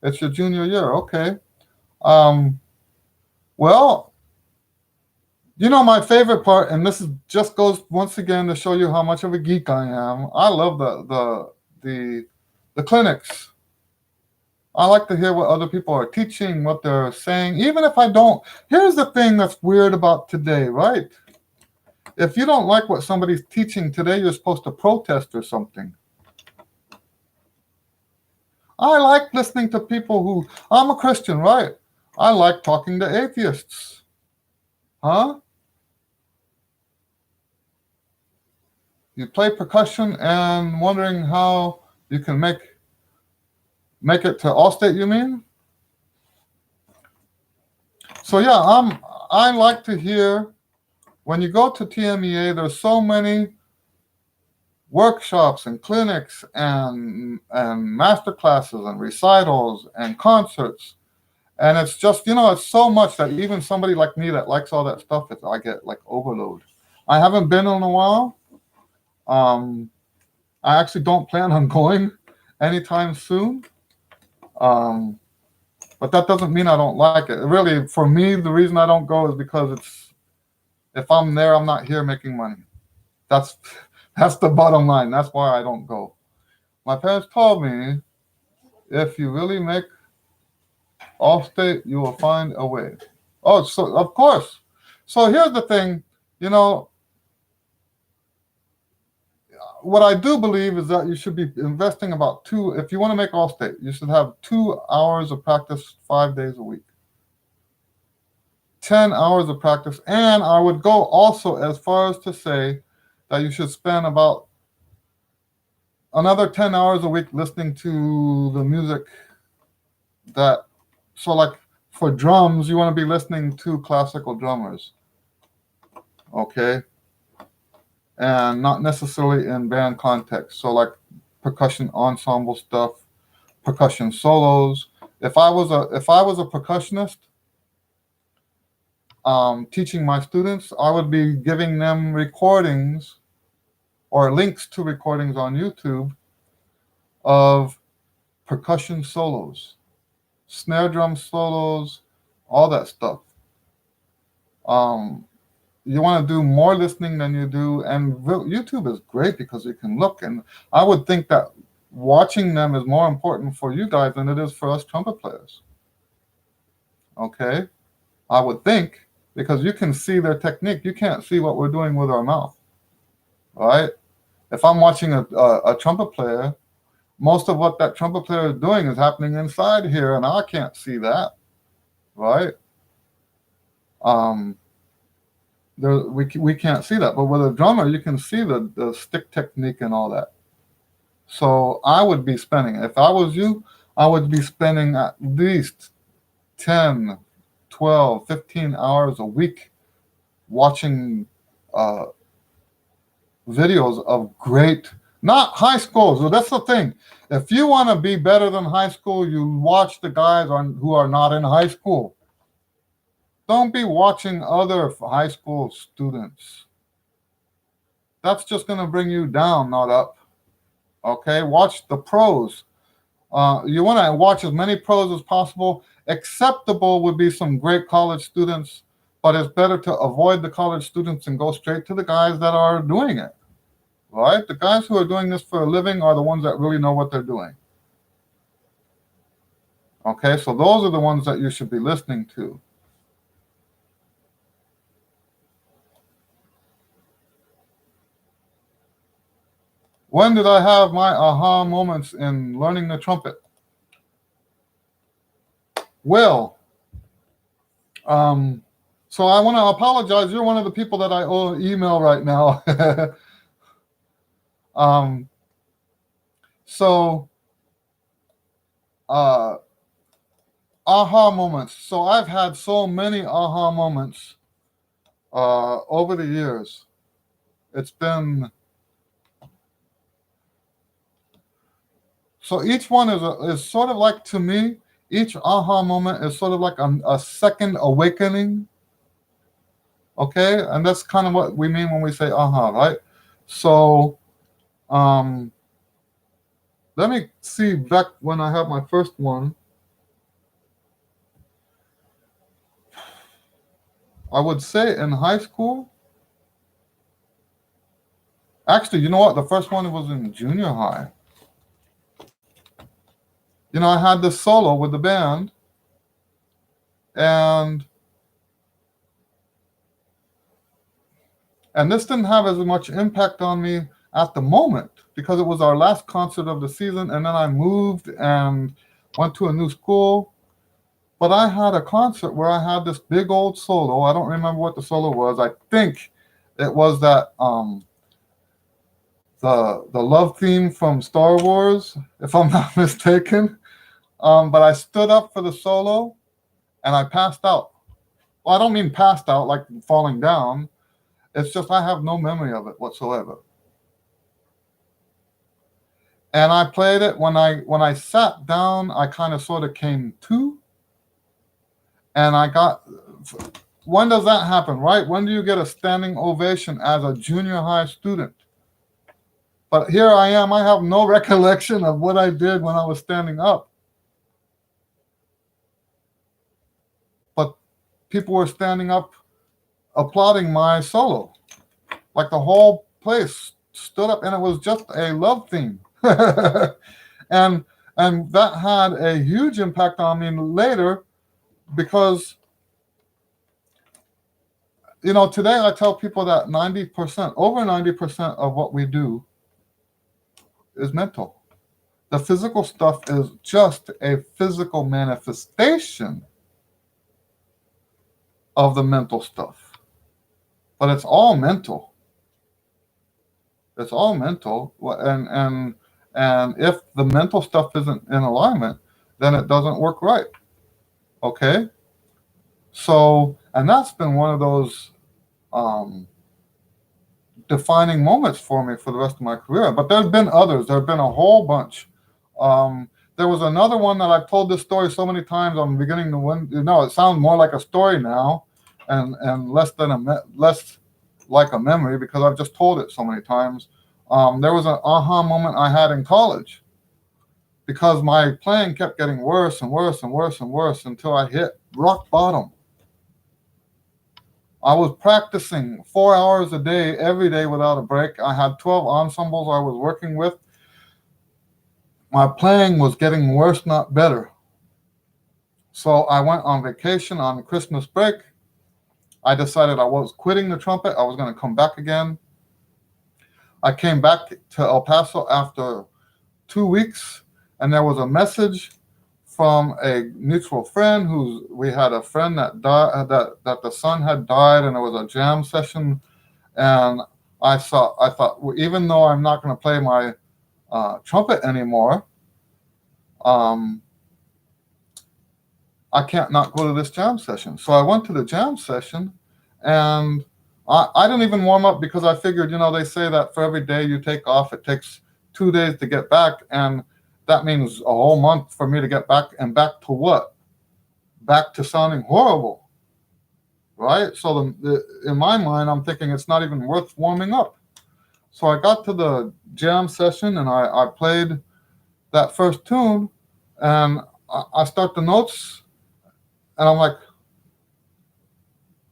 It's your junior year. Okay. Well, my favorite part, and this just goes once again to show you how much of a geek I am. I love the clinics. I like to hear what other people are teaching, what they're saying, even if I don't. Here's the thing that's weird about today, right? If you don't like what somebody's teaching today, you're supposed to protest or something. I like listening to people who, I'm a Christian, right? I like talking to atheists. Huh? You play percussion and wondering how you can make it to Allstate, you mean? So yeah, I like to hear, when you go to TMEA, there's so many workshops and clinics and master classes and recitals and concerts. And it's just, it's so much that even somebody like me that likes all that stuff, I get like overload. I haven't been in a while. I actually don't plan on going anytime soon. But that doesn't mean I don't like it. Really, for me, the reason I don't go is because if I'm there, I'm not here making money. That's the bottom line. That's why I don't go. My parents told me, if you really make Allstate, you will find a way. Oh, so of course. So here's the thing, what I do believe is that you should be investing about if you want to make Allstate, you should have 2 hours of practice 5 days a week. 10 hours of practice. And I would go also as far as to say that you should spend about another 10 hours a week listening to the music so like for drums, you want to be listening to classical drummers. Okay. And not necessarily in band context. So like percussion ensemble stuff, percussion solos. If I was a percussionist, teaching my students, I would be giving them recordings or links to recordings on YouTube of percussion solos, snare drum solos, all that stuff. You want to do more listening than you do, and YouTube is great because you can look, and I would think that watching them is more important for you guys than it is for us trumpet players. Okay? I would think, because you can see their technique. You can't see what we're doing with our mouth, right? If I'm watching a trumpet player, most of what that trumpet player is doing is happening inside here, and I can't see that, right? Um, we can't see that, but with a drummer, you can see the stick technique and all that. So I would be spending, if I was you, I would be spending at least 10, 12, 15 hours a week watching uh, videos of great, not high school. So that's the thing. If you want to be better than high school, you watch the guys who are not in high school. Don't be watching other high school students. That's just going to bring you down, not up. Okay, watch the pros. You want to watch as many pros as possible. Acceptable would be some great college students, but it's better to avoid the college students and go straight to the guys that are doing it. Right? The guys who are doing this for a living are the ones that really know what they're doing. Okay, so those are the ones that you should be listening to. When did I have my aha moments in learning the trumpet? Well, so I want to apologize. You're one of the people that I owe email right now. So, aha moments. So I've had so many aha moments over the years. It's been, so each one is sort of like, to me, each aha moment is sort of like a second awakening. Okay, and that's kind of what we mean when we say aha, right? So, let me see back when I had my first one. I would say in high school. Actually, you know what? The first one was in junior high. You know, I had this solo with the band, and this didn't have as much impact on me at the moment because it was our last concert of the season, and then I moved and went to a new school. But I had a concert where I had this big old solo. I don't remember what the solo was. I think it was that the love theme from Star Wars, if I'm not mistaken. But I stood up for the solo and I passed out. Well, I don't mean passed out like falling down. It's just I have no memory of it whatsoever. And I played it when I sat down, I kind of sort of came to, and I got. When does that happen, right? When do you get a standing ovation as a junior high student? But here I am. I have no recollection of what I did when I was standing up. But people were standing up applauding my solo. Like the whole place stood up, and it was just a love theme. and that had a huge impact on me later because, you know, today I tell people that 90%, over 90% of what we do is mental. The physical stuff is just a physical manifestation of the mental stuff. But it's all mental. It's all mental. And if the mental stuff isn't in alignment, then it doesn't work right. Okay? So, and that's been one of those defining moments for me for the rest of my career. But there's been others. There have been a whole bunch. There was another one that I've told this story so many times. I'm beginning to win. You know, it sounds more like a story now, and less like a memory because I've just told it so many times. There was an aha moment I had in college because my playing kept getting worse and worse and worse and worse until I hit rock bottom. I was practicing 4 hours a day, every day without a break. I had 12 ensembles I was working with. My playing was getting worse, not better. So I went on vacation on Christmas break. I decided I was quitting the trumpet. I was going to come back again. I came back to El Paso after 2 weeks, and there was a message from a mutual friend we had a friend that died, that the son had died, and it was a jam session. And I thought, well, even though I'm not going to play my trumpet anymore, I can't not go to this jam session. So I went to the jam session, and I didn't even warm up because I figured, they say that for every day you take off, it takes 2 days to get back. And that means a whole month for me to get back. And back to what? Back to sounding horrible, right? So in my mind, I'm thinking it's not even worth warming up. So I got to the jam session, and I played that first tune, and I start the notes, and I'm like,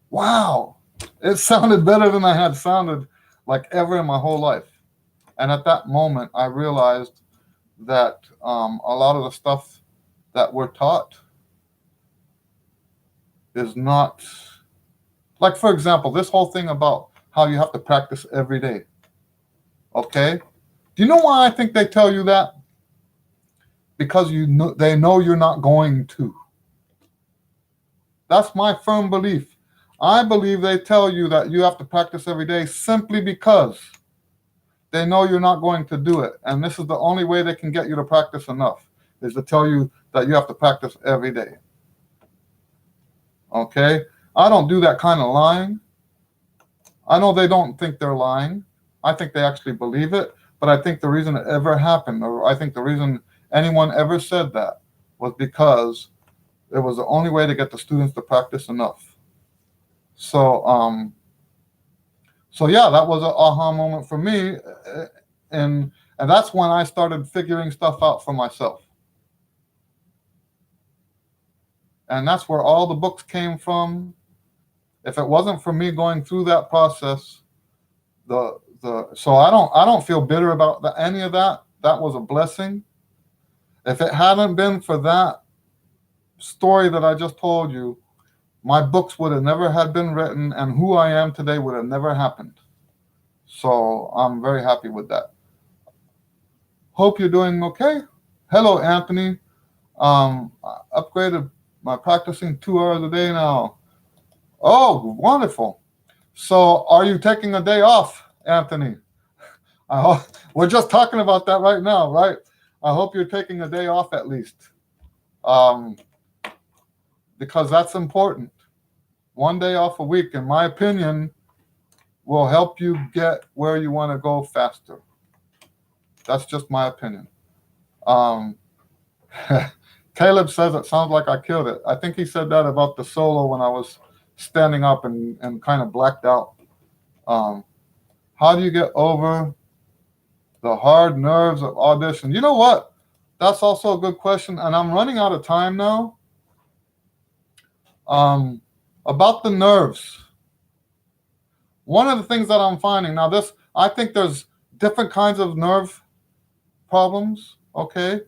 wow, it sounded better than I had sounded like ever in my whole life. And at that moment, I realized that a lot of the stuff that we're taught is not, like, for example, this whole thing about how you have to practice every day. Okay? Do you know why I think they tell you that? Because they know you're not going to. That's my firm belief. I believe they tell you that you have to practice every day simply because they know you're not going to do it. And this is the only way they can get you to practice enough, is to tell you that you have to practice every day. Okay? I don't do that kind of lying. I know they don't think they're lying. I think they actually believe it. But I think the reason it ever happened, or I think the reason anyone ever said that, was because it was the only way to get the students to practice enough. So yeah, that was an aha moment for me, and that's when I started figuring stuff out for myself. And that's where all the books came from. If it wasn't for me going through that process, so I don't feel bitter about any of that. That was a blessing. If it hadn't been for that story that I just told you, my books would have never had been written, and who I am today would have never happened. So I'm very happy with that. Hope you're doing okay. Hello, Anthony. I upgraded my practicing 2 hours a day now. Oh, wonderful. So are you taking a day off, Anthony? We're just talking about that right now, right? I hope you're taking a day off at least, because that's important. 1 day off a week, in my opinion, will help you get where you want to go faster. That's just my opinion. Caleb says it sounds like I killed it. I think he said that about the solo when I was standing up and kind of blacked out. How do you get over the hard nerves of audition? You know what? That's also a good question, and I'm running out of time now. About the nerves. One of the things that I'm finding now, I think there's different kinds of nerve problems, okay?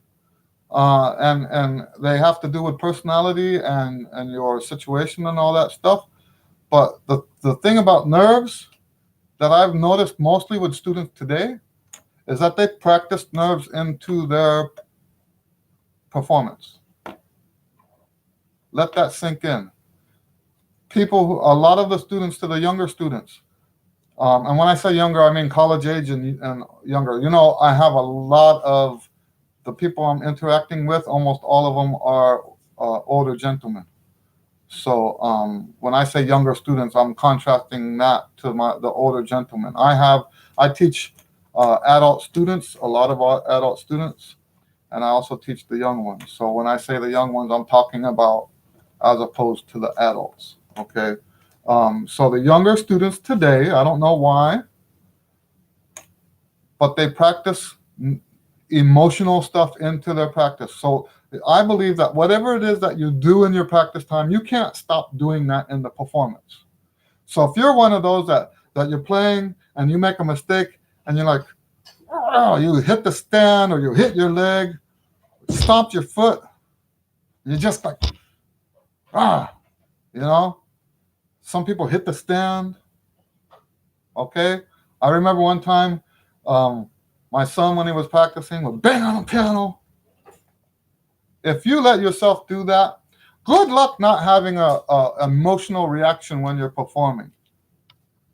And they have to do with personality and your situation and all that stuff. But the thing about nerves that I've noticed mostly with students today is that they practice nerves into their performance. Let that sink in. A lot of the students, to the younger students, and when I say younger, I mean college age and younger. I have a lot of the people I'm interacting with, almost all of them are older gentlemen. So when I say younger students, I'm contrasting that to the older gentlemen. I teach adult students, a lot of adult students, and I also teach the young ones. So when I say the young ones, I'm talking about as opposed to the adults. Okay. So the younger students today, I don't know why, but they practice emotional stuff into their practice. So I believe that whatever it is that you do in your practice time, you can't stop doing that in the performance. So if you're one of those that you're playing and you make a mistake and you're like, oh, you hit the stand or you hit your leg, stomp your foot, you're just like, Ah, you know, some people hit the stand. Okay, I remember one time, my son, when he was practicing, would bang on the piano. If you let yourself do that, good luck not having a emotional reaction when you're performing.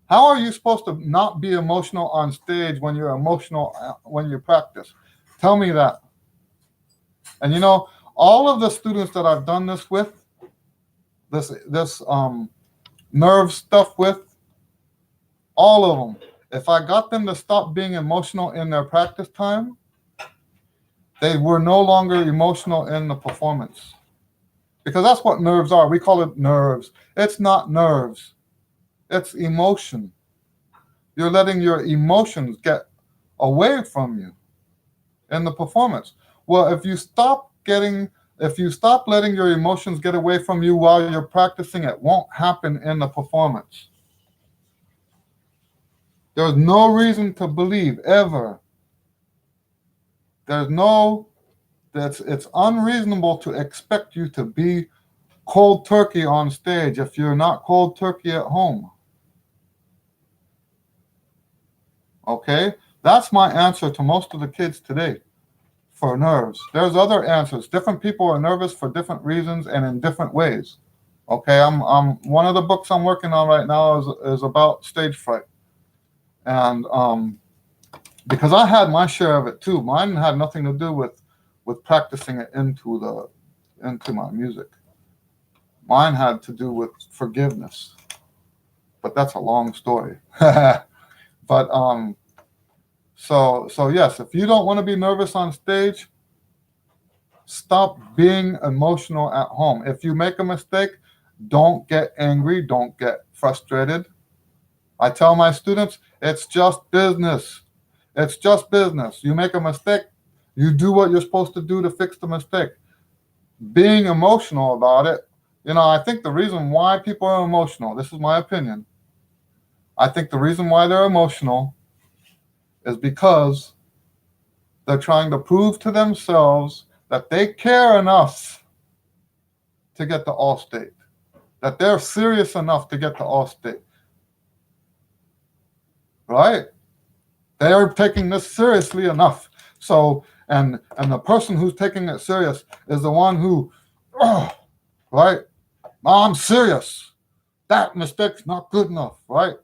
How are you supposed to not be emotional on stage when you're emotional when you practice? Tell me that. And you know, all of the students that I've done this with, this nerve stuff with, all of them, if I got them to stop being emotional in their practice time, they were no longer emotional in the performance. Because that's what nerves are. We call it nerves. It's not nerves, it's emotion. You're letting your emotions get away from you in the performance. Well, if you stop letting your emotions get away from you while you're practicing, it won't happen in the performance. There's no reason to believe ever. There's no it's unreasonable to expect you to be cold turkey on stage if you're not cold turkey at home. Okay? That's my answer to most of the kids today for nerves. There's other answers. Different people are nervous for different reasons and in different ways. Okay, I'm one of the books I'm working on right now is about stage fright. And because I had my share of it too. Mine had nothing to do with practicing it into my music. Mine had to do with forgiveness. But that's a long story. But so yes, if you don't want to be nervous on stage, stop being emotional at home. If you make a mistake, don't get angry, don't get frustrated. I tell my students, it's just business. It's just business. You make a mistake, you do what you're supposed to do to fix the mistake. Being emotional about it, I think the reason why people are emotional, this is my opinion, I think the reason why they're emotional is because they're trying to prove to themselves that they care enough to get to All-State, that they're serious enough to get to All-State, right? They are taking this seriously enough. So, and the person who's taking it serious is the one who, right? I'm serious. That mistake's not good enough, right?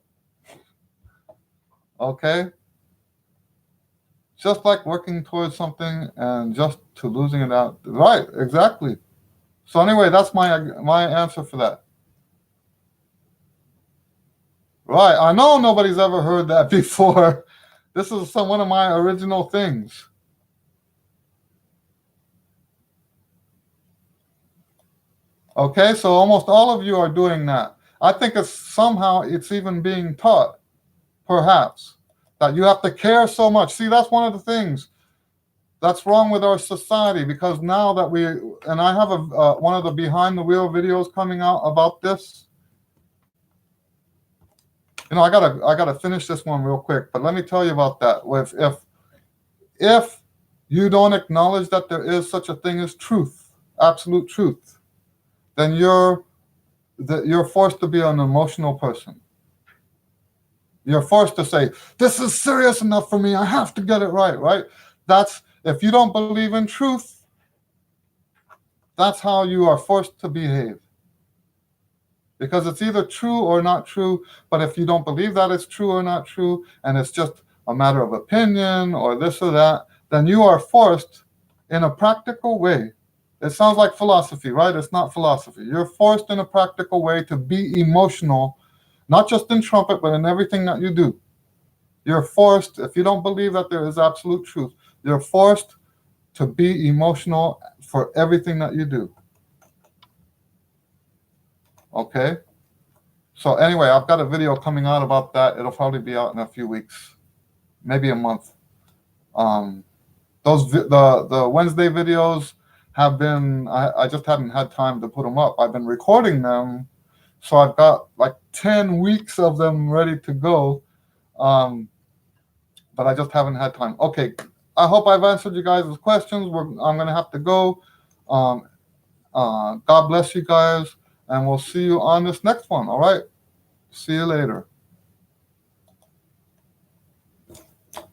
Okay? Just like working towards something and just to losing it out. Right, exactly. So anyway, that's my answer for that. Right, I know nobody's ever heard that before. This is one of my original things. Okay, so almost all of you are doing that. I think it's even being taught, perhaps, that you have to care so much. See, that's one of the things that's wrong with our society, because now that and I have one of the behind the wheel videos coming out about this. I gotta finish this one real quick, but let me tell you about that. If you don't acknowledge that there is such a thing as truth, absolute truth, then you're forced to be an emotional person. You're forced to say, this is serious enough for me, I have to get it right? If you don't believe in truth, that's how you are forced to behave. Because it's either true or not true, but if you don't believe that it's true or not true, and it's just a matter of opinion or this or that, then you are forced in a practical way. It sounds like philosophy, right? It's not philosophy. You're forced in a practical way to be emotional, not just in trumpet, but in everything that you do. You're forced, if you don't believe that there is absolute truth, you're forced to be emotional for everything that you do. Okay? So anyway, I've got a video coming out about that. It'll probably be out in a few weeks, maybe a month. The Wednesday videos have been, I just haven't had time to put them up. I've been recording them, so I've got like 10 weeks of them ready to go, but I just haven't had time. Okay, I hope I've answered you guys' questions. I'm going to have to go. God bless you guys. And we'll see you on this next one. All right. See you later.